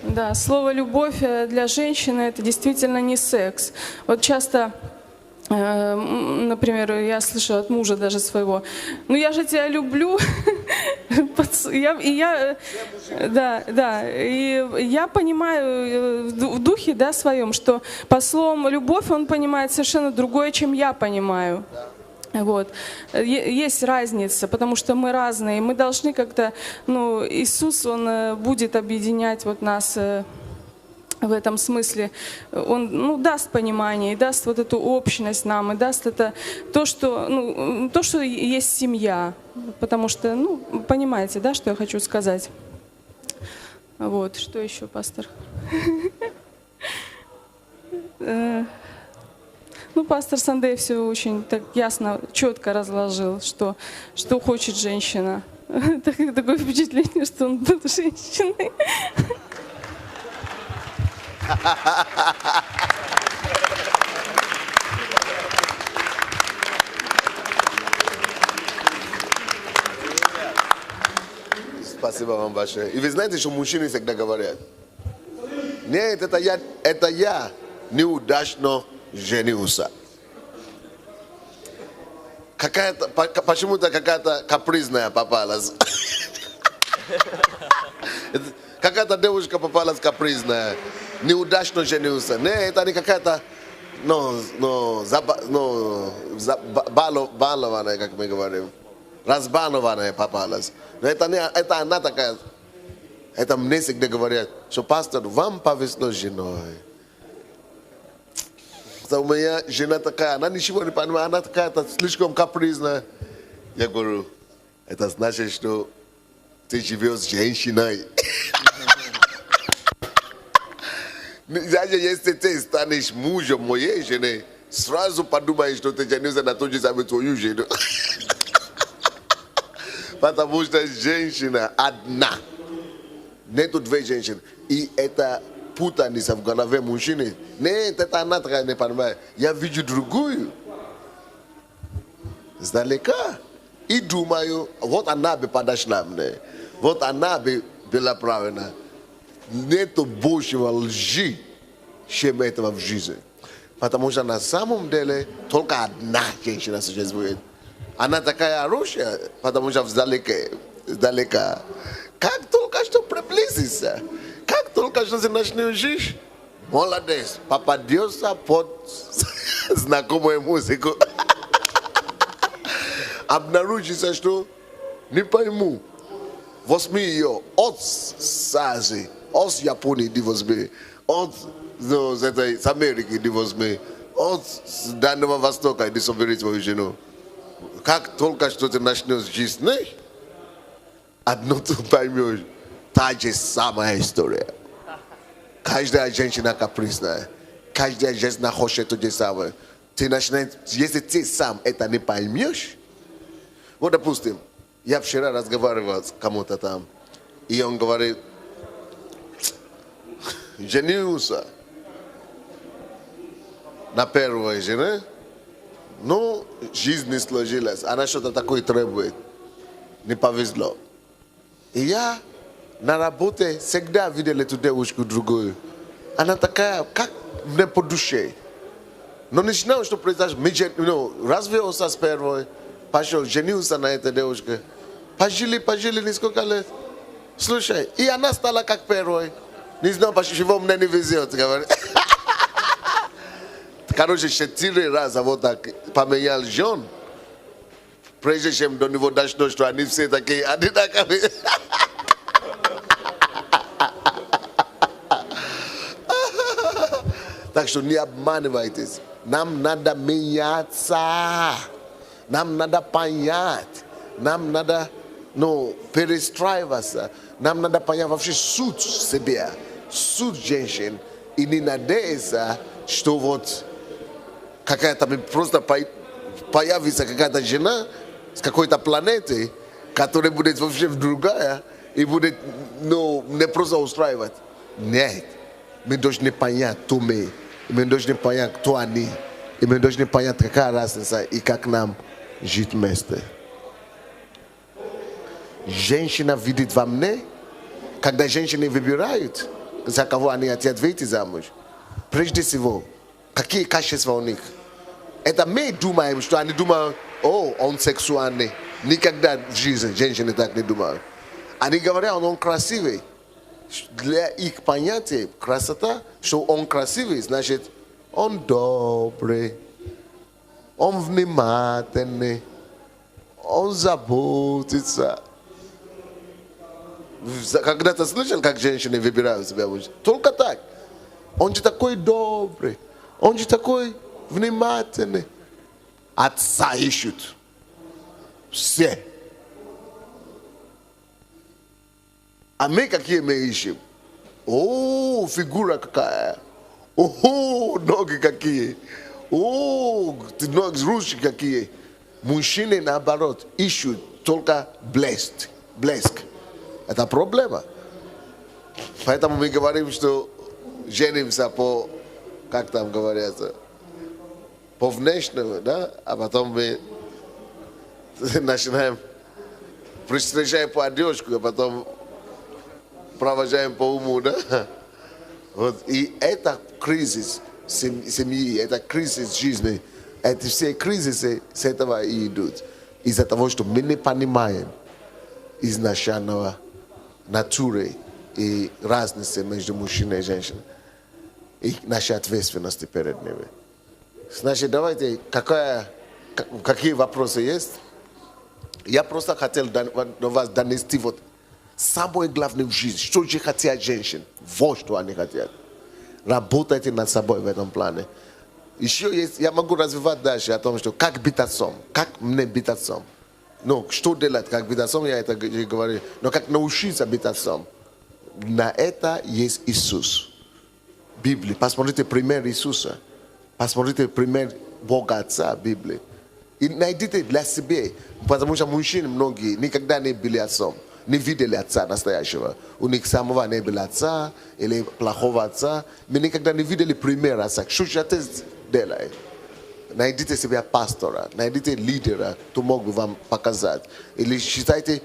Да, слово «любовь» для женщины — это действительно не секс. Вот часто, например, я слышу от мужа даже своего: «Ну я же тебя люблю». И я понимаю в духе, да, своем, что по словам «любовь» он понимает совершенно другое, чем я понимаю. Вот. Есть разница, потому что мы разные. Мы должны как-то, Иисус, Он будет объединять вот нас в этом смысле. Он даст понимание, и даст вот эту общность нам, и даст это то, что есть семья. Потому что, понимаете, да, что я хочу сказать? Вот, что еще, пастор? Пастор Сандей все очень так ясно, четко разложил, что хочет женщина. Такое впечатление, что он был женщиной. Спасибо вам большое. И вы знаете, что мужчины всегда говорят: нет, это я неудачно женился. Почему-то какая-то капризная попалась. Какая-то девушка попалась капризная, неудачно женился. Не, это не какая-то, балованная, как мы говорим, разбалованная попалась. Но это она такая. Это мне всегда говорят, что пастор, вам повезло с женой. У меня жена такая, она ничего не понимает, она такая-то слишком капризная. Я говорю, это значит, что ты живешь с женщиной. Даже если ты станешь мужем моей жены, сразу подумаешь, что ты женился на ту же самую твою жену. Потому что женщина одна. Нету две женщины. И это путаница в голове мужчины. Нет, это она такая не понимает. Я вижу другую. Сдалека. И думаю, вот она бы подошла мне. Вот она бы была правильна. Нету большего лжи, чем этого в жизни. Потому что на самом деле только одна женщина существует. Она такая хорошая, потому что сдалека. Как только что приблизится, как только что ты начнешь жить, молодец, попадется под знакомую музыку. Обнаружится, что не пойму. Возьми ее от Азии, от Японии, возьми, от с Америки, возьми, от Дальнего Востока, собери свою жену. Как только что ты начнешь жизнь, одно ты поймешь, та же самая история. Каждая женщина капризная, каждая женщина хочет то же самое. Ты начинаешь, если ты сам это не поймешь, вот допустим, я вчера разговаривал с кому-то там, и он говорит, женился на первой жене, но жизнь не сложилась, она что-то такое требует, не повезло. И я на работе всегда видел эту девушку другую. Она такая, как мне по душе. Но начинаю, что произошло, разве он с первой? пошел, женился на этой девушке. Пожили несколько лет. Слушай, и она стала как первой. Не знаю, почему мне не везет, говорит. Короче, 4 раза вот так поменял жен. Прежде чем до него дошло, что они все такие одинаковые. Так что не обманывайтесь. Нам надо меняться. Нам надо понять. Нам надо перестраиваться. Нам надо понять вообще суть себя, суть женщин. И не надеяться, что вот какая-то просто появится какая-то жена с какой-то планеты, которая будет вообще другая и будет не просто устраивать. Нет. Мы должны понять, кто мы. Мы должны понять, кто они. И мы должны понять, какая разница и как нам жить вместе. Женщина видит во мне, когда женщины выбирают, за кого они хотят выйти замуж. Прежде всего, какие качества у них. Это мы думаем, что они думают, он сексуальный. Никогда в жизни женщины так не думают. Они говорят, он красивый. Для их понятия красота, что он красивый, значит, он добрый, он внимательный, он заботится. Когда-то слышал, как женщины выбирают себя мужа? Только так. Он же такой добрый, он же такой внимательный. Отца ищут. Все. А мы какие мы ищем? Фигура какая. Ноги какие. Ноги, ручки какие. Мужчины, наоборот, ищут только блеск. Это проблема. Поэтому мы говорим, что женимся по, как там говорится, по внешнему, да? А потом мы начинаем, встречаем по одежку, а потом провожаем по уму, да? Вот. И это кризис семьи, это кризис жизни. Эти все кризисы с этого и идут. Из-за того, что мы не понимаем изначального натуры и разницы между мужчиной и женщиной. И нашей ответственности перед ними. Значит, давайте, какие вопросы есть? Я просто хотел до вас донести вот самое главное в жизни, что же хотят женщины, вот что они хотят. Работайте над собой в этом плане. Еще есть, я могу развивать дальше о том, что как быть отцом, как мне быть отцом. Что делать, как быть отцом, я это говорю, но как научиться быть отцом. На это есть Иисус. Библия, посмотрите пример Иисуса, посмотрите пример Бога Отца в Библии. И найдите для себя, потому что мужчины многие никогда не были отцом. Не видели отца настоящего. У них самого не было отца или плохого отца. Мы никогда не видели пример отца. Что же отец делает? Найдите себе пастора, найдите лидера, кто мог бы вам показать. Или считайте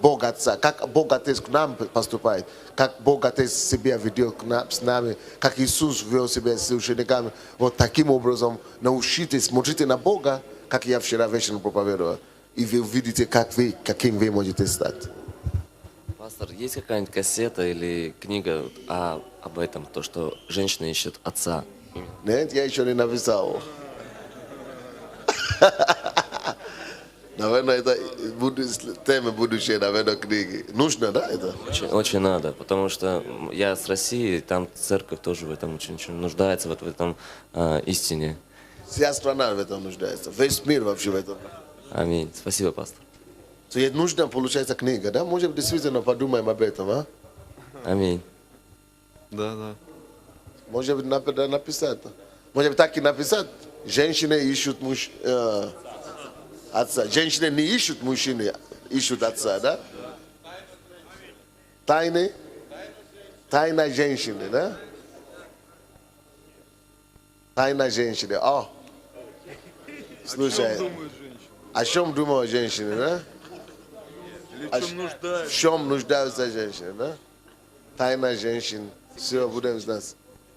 Бог Отца, как Бог Отец к нам поступает, как Бог Отец себя ведет с нами, как Иисус вел себя с учениками. Вот таким образом научитесь, смотрите на Бога, как я вчера вечером проповедовал, и вы увидите, каким вы можете стать. Пастор, есть какая-нибудь кассета или книга об этом, то, что женщина ищет отца? Нет, я еще не написал. Наверное, это будет тема будущей, наверное, книги. Нужно, да, это? Очень надо, потому что я с России, там церковь тоже в этом очень нуждается, в этом истине. Вся страна в этом нуждается, весь мир вообще в этом. Аминь. Спасибо, пастор. То есть нужна, получается, книга, да? Может, действительно подумаем об этом, а? Аминь. Да. Может быть, написать. Может быть, так и написать. Женщины ищут отца. Женщины не ищут мужчины, ищут отца, да? Тайна женщины, да? Тайна женщины. Слушай, о чем думают женщины, да? В чем нуждаются женщины, да? Тайна женщин. Все, будем знать.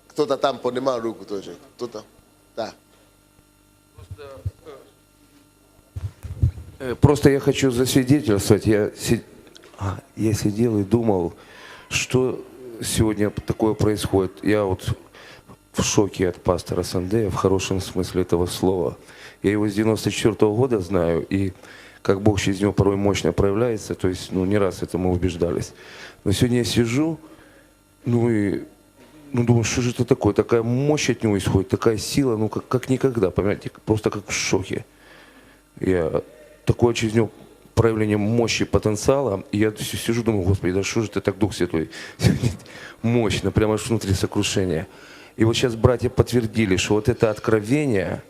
Кто-то там поднимал руку тоже. Кто-то. Да. Просто я хочу засвидетельствовать. Я сидел и думал, что сегодня такое происходит. Я вот в шоке от пастора Сандея, в хорошем смысле этого слова. Я его с 94-го года знаю, и как Бог через него порой мощно проявляется, то есть, не раз этому убеждались. Но сегодня я сижу, думаю, что же это такое? Такая мощь от него исходит, такая сила, как никогда, понимаете, просто как в шоке. Я такое через него проявление мощи, потенциала, и я сижу, думаю, Господи, да что же ты так, Дух Святой, мощно, прямо аж внутри сокрушения. И вот сейчас братья подтвердили, что вот это откровение,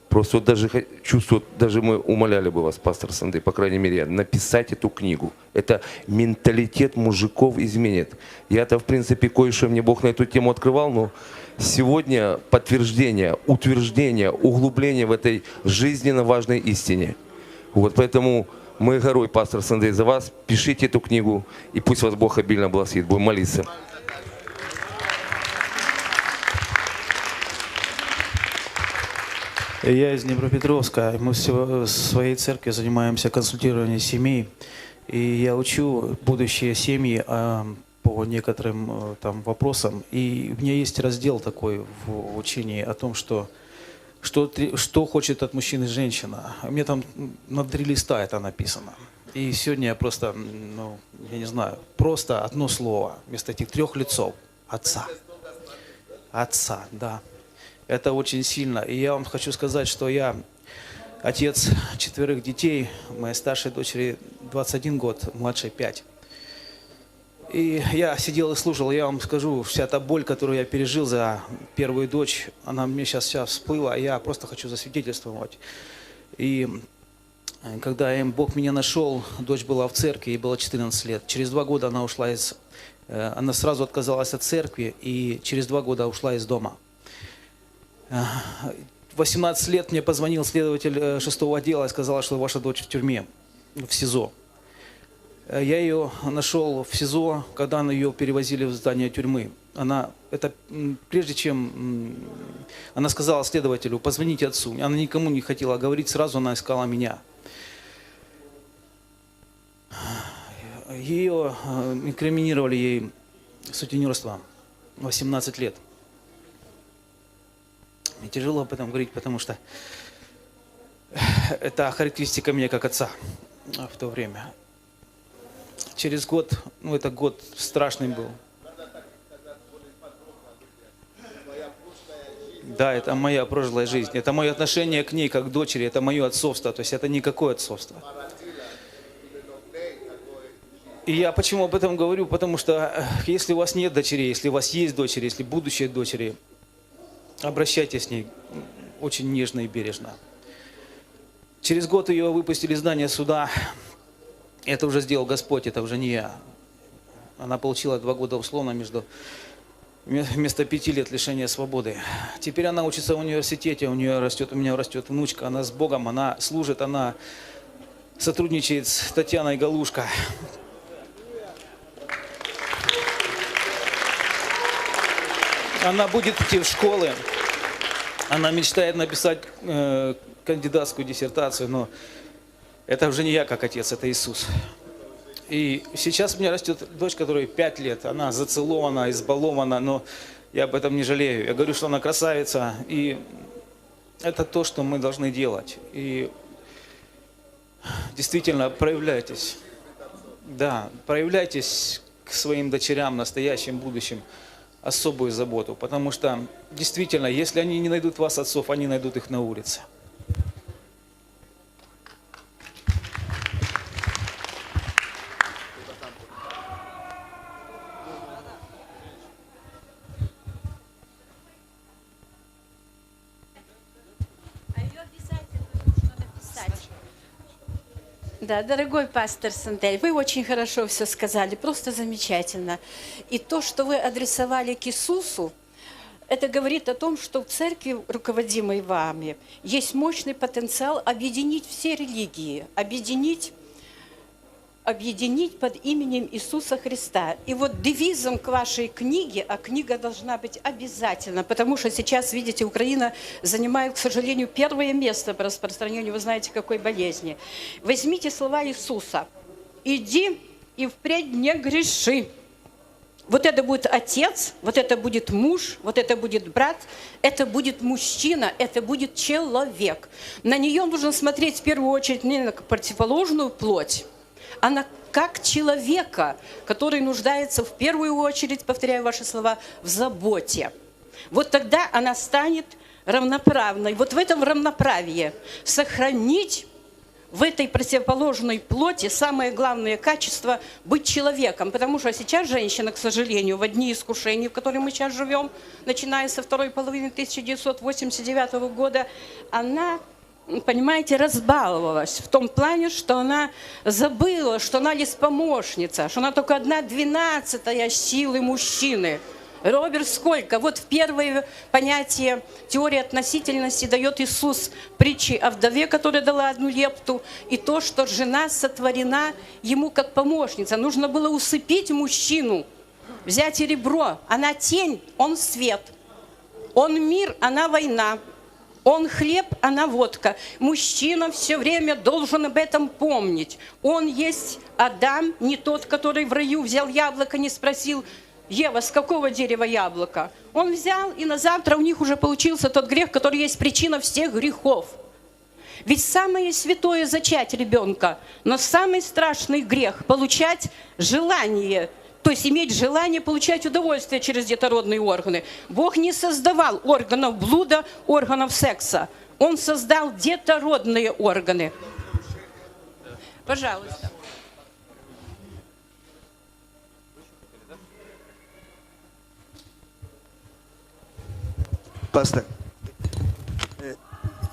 просто вот даже чувствую, даже мы умоляли бы вас, пастор Сандей, по крайней мере, написать эту книгу. Это менталитет мужиков изменит. Я-то, в принципе, кое-что мне Бог на эту тему открывал, но сегодня подтверждение, утверждение, углубление в этой жизненно важной истине. Вот поэтому мы горой, пастор Сандей, за вас. Пишите эту книгу, и пусть вас Бог обильно благословит. Будем молиться. Я из Днепропетровска. Мы в своей церкви занимаемся консультированием семей. И я учу будущие семьи по некоторым там вопросам. И у меня есть раздел такой в учении о том, что хочет от мужчины женщина. У меня там на 3 листа это написано. И сегодня я просто, я не знаю, просто одно слово вместо этих 3 лицов. Отца. Отца, да. Это очень сильно. И я вам хочу сказать, что я отец 4 детей. Моей старшей дочери 21 год, младшей 5. И я сидел и слушал. Я вам скажу, вся та боль, которую я пережил за первую дочь, она мне сейчас всплыла. Я просто хочу засвидетельствовать. И когда Бог меня нашел, дочь была в церкви, ей было 14 лет. Через 2 года она ушла она сразу отказалась от церкви и через 2 года ушла из дома. В 18 лет мне позвонил следователь 6-го отдела и сказал, что ваша дочь в тюрьме, в СИЗО. Я ее нашел в СИЗО, когда ее перевозили в здание тюрьмы. Прежде чем она сказала следователю, позвоните отцу. Она никому не хотела говорить, сразу она искала меня. Ее инкриминировали ей сутенерство 18 лет. Мне тяжело об этом говорить, потому что это характеристика меня как отца в то время. Через год, это год страшный был. Да, это моя прошлая жизнь, это мое отношение к ней как к дочери, это мое отцовство, то есть это никакое отцовство. И я почему об этом говорю? Потому что если у вас нет дочерей, если у вас есть дочери, если будущие дочери, обращайтесь с ней очень нежно и бережно. Через год ее выпустили из здания суда. Это уже сделал Господь, это уже не я. Она получила 2 года условно вместо 5 лет лишения свободы. Теперь она учится в университете, у меня растет внучка, она с Богом, она служит, она сотрудничает с Татьяной Галушко. Она будет идти в школы, она мечтает написать кандидатскую диссертацию, но это уже не я как отец, это Иисус. И сейчас у меня растет дочь, которой 5 лет, она зацелована, избалована, но я об этом не жалею. Я говорю, что она красавица, и это то, что мы должны делать. И действительно, проявляйтесь. Да, проявляйтесь к своим дочерям, настоящим, будущим, особую заботу, потому что действительно, если они не найдут вас, отцов, они найдут их на улице. Да, дорогой пастор Сандель, вы очень хорошо все сказали, просто замечательно. И то, что вы адресовали к Иисусу, это говорит о том, что в церкви, руководимой вами, есть мощный потенциал объединить все религии, объединить объединить под именем Иисуса Христа. И вот девизом к вашей книге, а книга должна быть обязательно, потому что сейчас, видите, Украина занимает, к сожалению, первое место по распространению, вы знаете, какой болезни. Возьмите слова Иисуса. «Иди и впредь не греши». Вот это будет отец, вот это будет муж, вот это будет брат, это будет мужчина, это будет человек. На нее нужно смотреть в первую очередь не на противоположную плоть, а на как человека, который нуждается в первую очередь, повторяю ваши слова, в заботе. Вот тогда она станет равноправной. Вот в этом равноправии сохранить в этой противоположной плоти самое главное качество – быть человеком. Потому что сейчас женщина, к сожалению, в одни искушения, в которых мы сейчас живем, начиная со второй половины 1989 года, она, понимаете, разбаловалась в том плане, что она забыла, что она лишь помощница, что она только 1/12 силы мужчины. Роберт сколько? Вот в первое понятие теории относительности дает Иисус притчи о вдове, которая дала 1 лепту, и то, что жена сотворена ему как помощница. Нужно было усыпить мужчину, взять и ребро. Она тень, он свет. Он мир, она война. Он хлеб, она водка. Мужчина все время должен об этом помнить. Он есть Адам, не тот, который в раю взял яблоко, не спросил: Ева, с какого дерева яблоко? Он взял, и на завтра у них уже получился тот грех, который есть причина всех грехов. Ведь самое святое зачать ребенка, но самый страшный грех – получать желание, то есть иметь желание получать удовольствие через детородные органы. Бог не создавал органов блуда, органов секса. Он создал детородные органы. Пожалуйста. Пастор,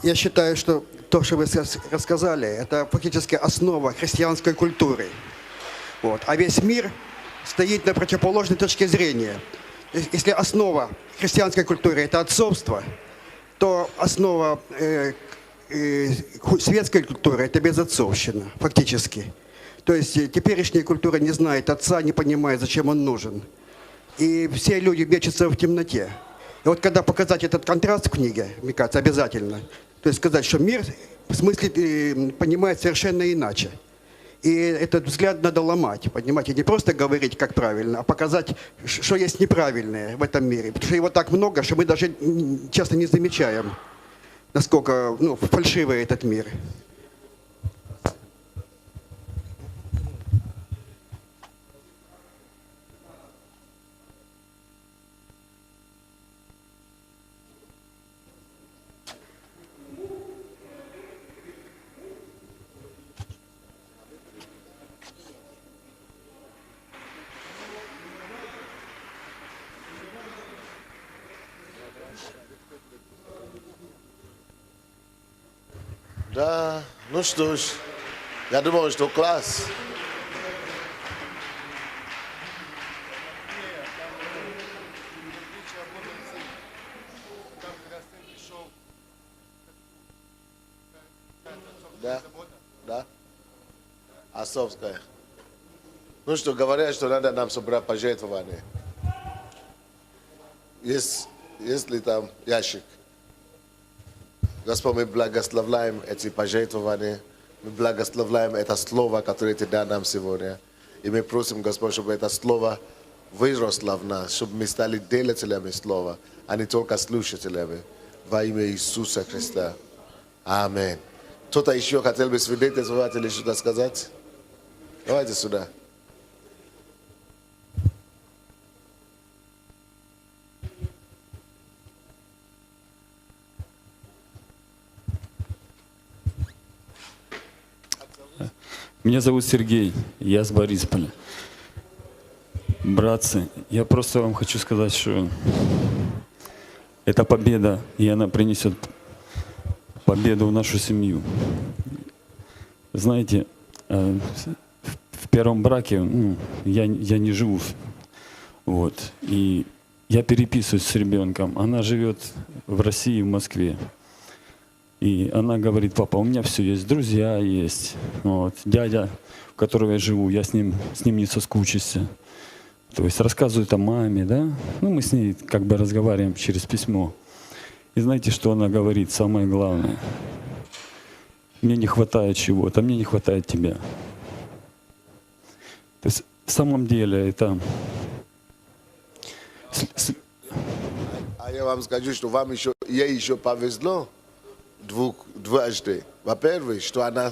я считаю, что то, что вы рассказали, это фактически основа христианской культуры. Вот. А весь мир стоит на противоположной точке зрения. Если основа христианской культуры – это отцовство, то основа светской культуры – это безотцовщина, фактически. То есть теперешняя культура не знает отца, не понимает, зачем он нужен. И все люди мечутся в темноте. И вот когда показать этот контраст в книге, мне кажется, обязательно, то есть сказать, что мир в смысле понимает совершенно иначе. И этот взгляд надо ломать, понимаете, не просто говорить, как правильно, а показать, что есть неправильное в этом мире. Потому что его так много, что мы даже часто не замечаем, насколько фальшивый этот мир. Да, ну что ж, я думаю, что класс. Да. Отцовская. Ну что, говорят, что надо нам собрать пожертвования. Есть ли там ящик? Господь, мы благословляем эти пожертвования, мы благословляем это слово, которое Ты дал нам сегодня. И мы просим, Господь, чтобы это слово выросло в нас, чтобы мы стали делателями слова, а не только слушателями. Во имя Иисуса Христа. Аминь. Кто-то еще хотел бы свидетельствовать или что-то сказать? Давайте сюда. Меня зовут Сергей, я с Борисполя. Братцы, я просто вам хочу сказать, что это победа, и она принесет победу в нашу семью. Знаете, в первом браке я не живу, вот, и я переписываюсь с ребенком. Она живет в России, в Москве. И она говорит: папа, у меня все есть, друзья есть, вот, дядя, у которого я живу, я с ним не соскучишься. То есть рассказывает о маме, да? Ну, мы с ней как бы разговариваем через письмо. И знаете, что она говорит? Самое главное. Мне не хватает чего-то, мне не хватает тебя. То есть в самом деле это... А я вам скажу, что вам еще, ей еще повезло дважды. Во-первых, что она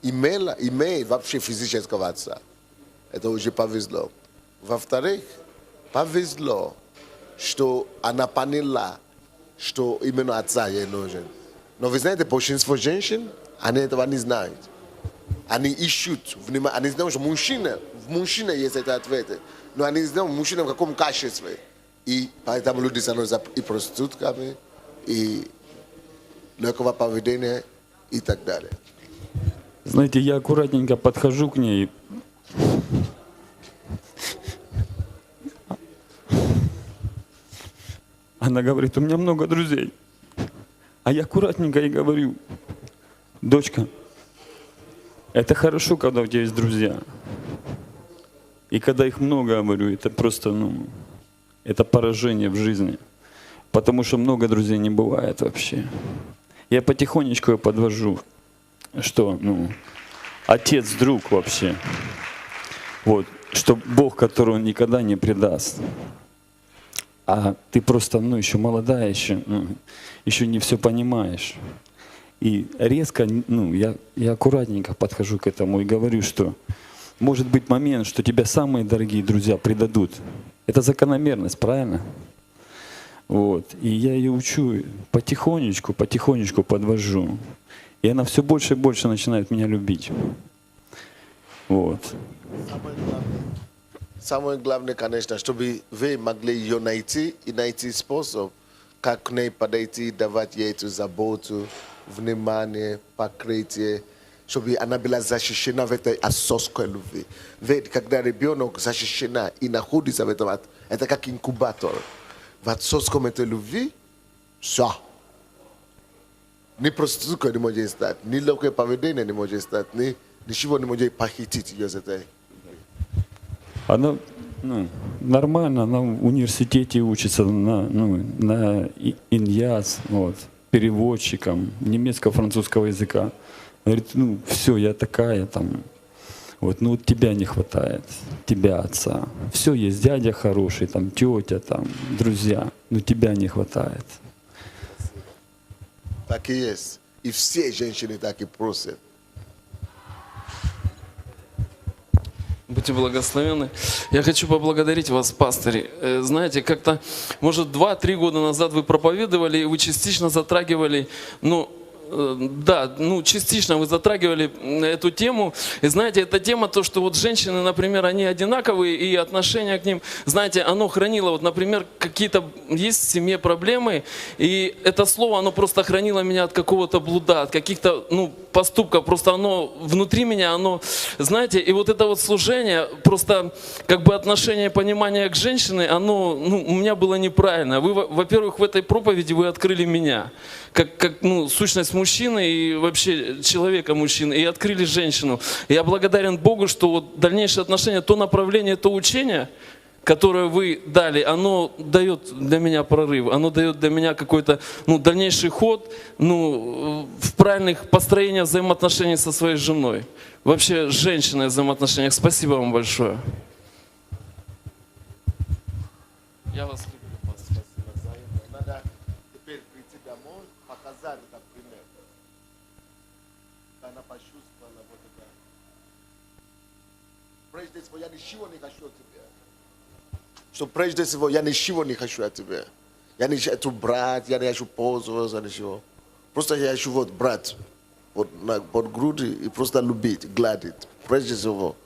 имеет вообще физического отца. Это уже повезло. Во-вторых, повезло, что она поняла, что именно отца ей нужен. Но вы знаете, большинство женщин, они этого не знают. Они ищут внимание, они знают, что в мужчине есть это ответ. Но они знают, мужчина в каком качестве. И поэтому люди становятся и проститутками, и легкого поведения, и так далее. Знаете, я аккуратненько подхожу к ней. Она говорит: у меня много друзей. А я аккуратненько ей говорю: дочка, это хорошо, когда у тебя есть друзья. И когда их много, говорю, это просто, это поражение в жизни. Потому что много друзей не бывает вообще. Я потихонечку ее подвожу, что, отец, друг вообще. Вот, что Бог, которого он никогда не предаст. А ты просто, еще молодая, еще не все понимаешь. И резко, я аккуратненько подхожу к этому и говорю, что может быть момент, что тебя самые дорогие друзья предадут. Это закономерность, правильно? Вот. И я ее учу, потихонечку подвожу. И она все больше и больше начинает меня любить. Вот. Самое главное, конечно, чтобы вы могли ее найти и найти способ, как к ней подойти, давать ей эту заботу, внимание, покрытие, чтобы она была защищена в этой отцовской любви. Ведь когда ребенок защищена и находится в этом, это как инкубатор. В отцовском этой любви, все. Ни проститутка не может стать, ни легкое поведение не может стать, ничего не может похитить ее с этой. Она нормально, она в университете учится на иньяз, переводчиком немецко-французского языка. Говорит, все, я такая там, тебя не хватает, тебя, отца. Все есть, дядя хороший, там, тетя, там, друзья, но тебя не хватает. Так и есть. И все женщины так и просят. Будьте благословенны. Я хочу поблагодарить вас, пастырь. Знаете, как-то, может, 2-3 года назад вы проповедовали, и вы частично затрагивали, частично вы затрагивали эту тему. И знаете, эта тема, то, что женщины, например, они одинаковые, и отношение к ним, знаете, оно хранило, например, какие-то есть в семье проблемы, и это слово, оно просто хранило меня от какого-то блуда, от каких-то, поступков, просто оно внутри меня, оно, знаете, и это служение, просто как бы отношение, понимание к женщине, оно, у меня было неправильно. Вы, во-первых, в этой проповеди вы открыли меня, как сущность мужчины и вообще человека-мужчины, и открыли женщину. И я благодарен Богу, что дальнейшее отношение, то направление, то учение, которое вы дали, оно дает для меня прорыв, оно дает для меня какой-то дальнейший ход в правильных построениях взаимоотношений со своей женой. Вообще, с женщиной в взаимоотношениях. Спасибо вам большое. Я вас люблю. Надо теперь прийти домой, показать этот пример. Она почувствовала это. Прежде всего, я ничего не хочу от тебя. Что прежде всего, я ничего не хочу от тебя. Я не хочу брать, я не хочу пользоваться, ничего. Просто я хочу брать под груди и просто любить, гладить. Прежде всего,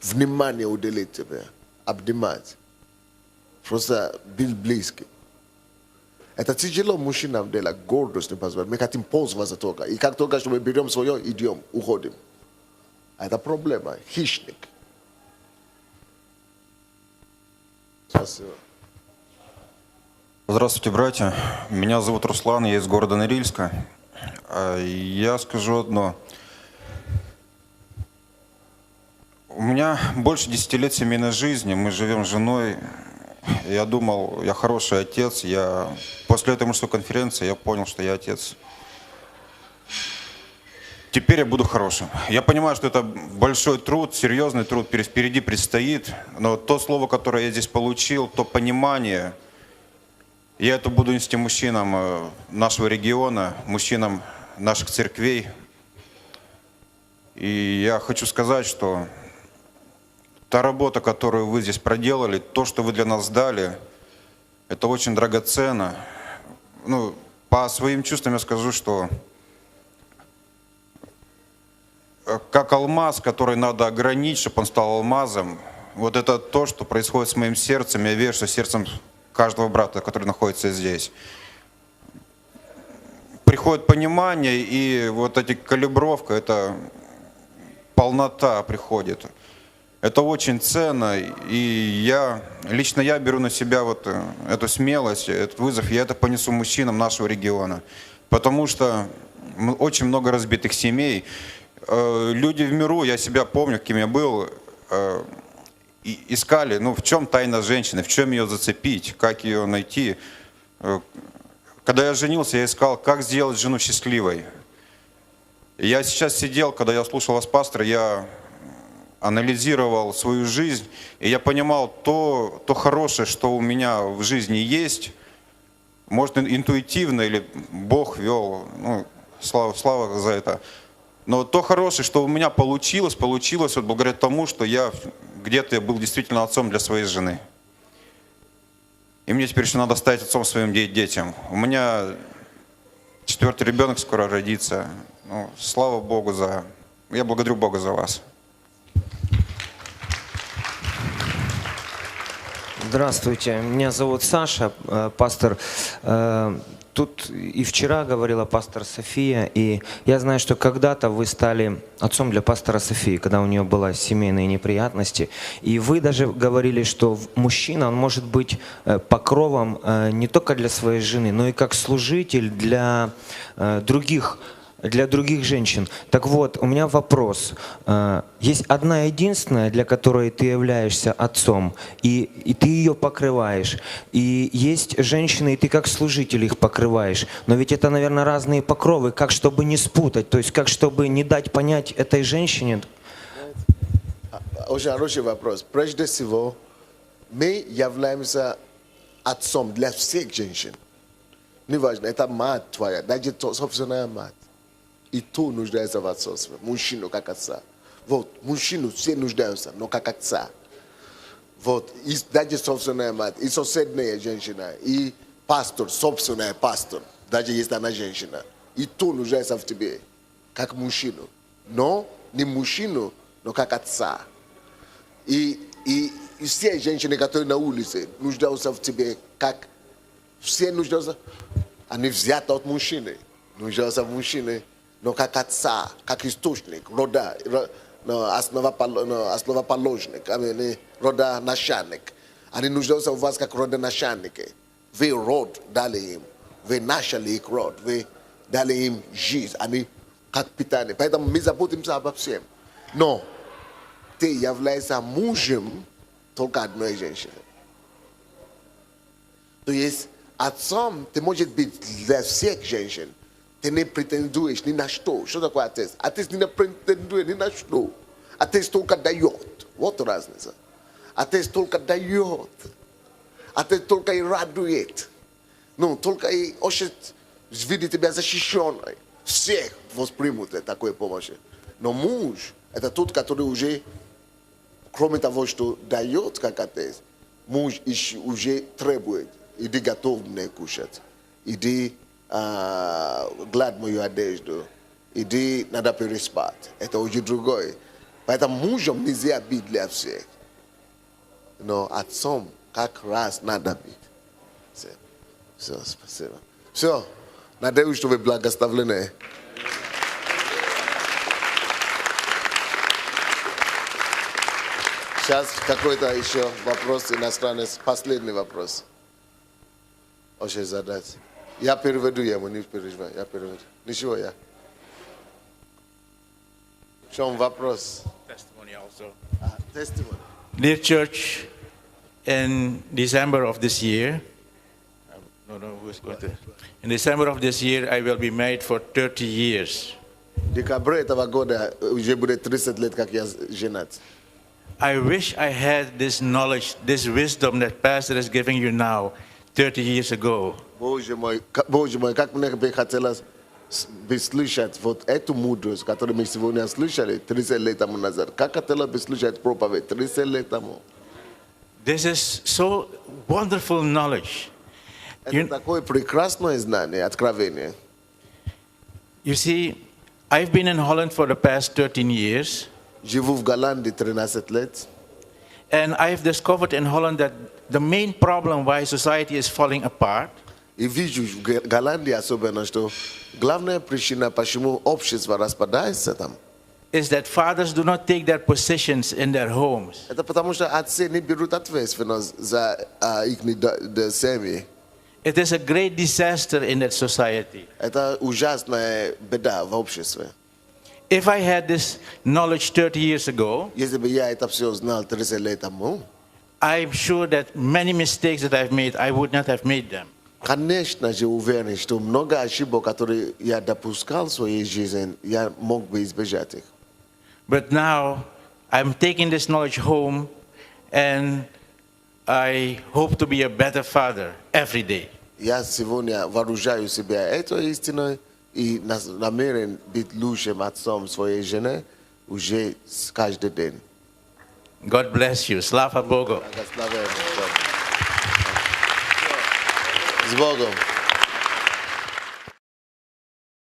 внимание уделить тебе, обнимать. Просто быть близким. Это тяжело мужчинам делать, гордость не позволяет. Мы хотим пользоваться только. И как только что мы берем свое, идем, уходим. Это проблема, хищник. Спасибо. Здравствуйте, братья. Меня зовут Руслан, я из города Норильска. Я скажу одно. У меня больше 10 лет семейной жизни, мы живем с женой. Я думал, я хороший отец. После этой мужской конференции я понял, что я отец. Теперь я буду хорошим. Я понимаю, что это большой труд, серьезный труд впереди предстоит. Но то слово, которое я здесь получил, то понимание, я это буду нести мужчинам нашего региона, мужчинам наших церквей. И я хочу сказать, что та работа, которую вы здесь проделали, то, что вы для нас дали, это очень драгоценно. Ну, по своим чувствам я скажу, что как алмаз, который надо ограничить, чтобы он стал алмазом, вот это то, что происходит с моим сердцем. Я верю, что сердцем каждого брата, который находится здесь. Приходит понимание, и вот эта калибровка, это полнота приходит. Это очень ценно, и лично я беру на себя вот эту смелость, этот вызов, я это понесу мужчинам нашего региона. Потому что очень много разбитых семей. Люди в миру, я себя помню, кем я был, искали, в чем тайна женщины, в чем ее зацепить, как ее найти. Когда я женился, я искал, как сделать жену счастливой. Я сейчас сидел, когда я слушал вас, пастор, я анализировал свою жизнь, и я понимал то хорошее, что у меня в жизни есть, может, интуитивно, или Бог вел, слава за это. Но то хорошее, что у меня получилось вот благодаря тому, что я где-то был действительно отцом для своей жены. И мне теперь еще надо стать отцом своим детям. У меня 4-й ребенок скоро родится. Слава Богу Я благодарю Бога за вас. Здравствуйте, меня зовут Саша, пастор. Тут и вчера говорила пастор София, и я знаю, что когда-то вы стали отцом для пастора Софии, когда у нее были семейные неприятности. И вы даже говорили, что мужчина, он может быть покровом не только для своей жены, но и как служитель для других женщин. Так вот, у меня вопрос. Есть одна единственная, для которой ты являешься отцом, и ты ее покрываешь. И есть женщины, и ты как служитель их покрываешь. Но ведь это, наверное, разные покровы. Как, чтобы не спутать? То есть, как, чтобы не дать понять этой женщине? Очень хороший вопрос. Прежде всего, мы являемся отцом для всех женщин. Неважно, это мать твоя, даже собственная мать. И то нуждается в отцовстве. Мужчину как отца. Вот, мужчину все нуждаются, но как отца. Вот, и даже собственная мать, и соседняя женщина, и пастор, собственная пастор, даже если она женщина. И то нуждается в тебе, как мужчину. Но не мужчину, но как отца. И все женщины, которые на улице, нуждаются в тебе, как все нуждаются. Они взяты от мужчины. Нуждаются в мужчине. Но как отца, как источник, рода, основоположник, родоначальник. Они нуждаются в вас как родоначальники. Вы род дали им, вы начали их род, вы дали им жизнь, они как питание. Поэтому мы заботимся обо всем. Но ты являешься мужем только одной женщины. То есть отцом ты можешь быть для всех женщин. Ты не претендуешь ни на что. Что такое отец? Отец не претендует ни на что. Отец только дает. Вот разница. Отец только дает. Отец только и радует. Только и хочет видеть тебя защищенной. Всех воспримут такой помощи. Но муж – это тот, который уже, кроме того, что дает, как отец, муж уже требует. Иди готов мне кушать. Иди гладь мою одежду, иди надо переспать. Это уже другое. Поэтому мужем нельзя быть для всех. Но отцом как раз надо быть. Все, спасибо. Все, надеюсь, что вы благословлены. Сейчас какой-то еще вопрос иностранец. Последний вопрос. Очень задать. Я переведу ему, не переживай, я переведу. Ничего, я. В чем вопрос? Testimony also. Testimony. Dear church, in December of this year, I don't know who's going to. In December of this year, I will be married for 30 years. В декабре этого года уже будет 30 лет, как я женат. I wish I had this knowledge, this wisdom that Pastor is giving you now, 30 years ago. Боже мой, как мне бы хотелось бы слышать вот эту мудрость, которую мы сегодня слышали 30 лет тому назад. Как хотелось бы слышать проповедь 30 лет тому. This is so wonderful knowledge. Это такое прекрасное знание, откровение. You see, I've been in Holland for the past 13 years. Живу в Голландии 13 лет. And I've discovered in Holland that the main problem why society is falling apart И вижу в Голландии особенно, что главная причина, почему общество распадается там, is that fathers do not take their positions in their homes. это потому что отцы не берут ответственность за их семьи. It is a great disaster in that society. Это ужасная беда в обществе. If I had this knowledge 30 years ago, Если бы я это все знал 30 лет тому, I'm sure that many mistakes that I've made, I would not have made them. конечно же уверен, что много ошибок, которые я допускал в своей жизни, я мог бы избежать их. But now I'm taking this knowledge home and I hope to be a better father every day. Я сегодня вооружаю себя этой истиной и намерен быть лучшим отцом своей жены уже каждый день. God bless you. Slava Bogo. С Богом.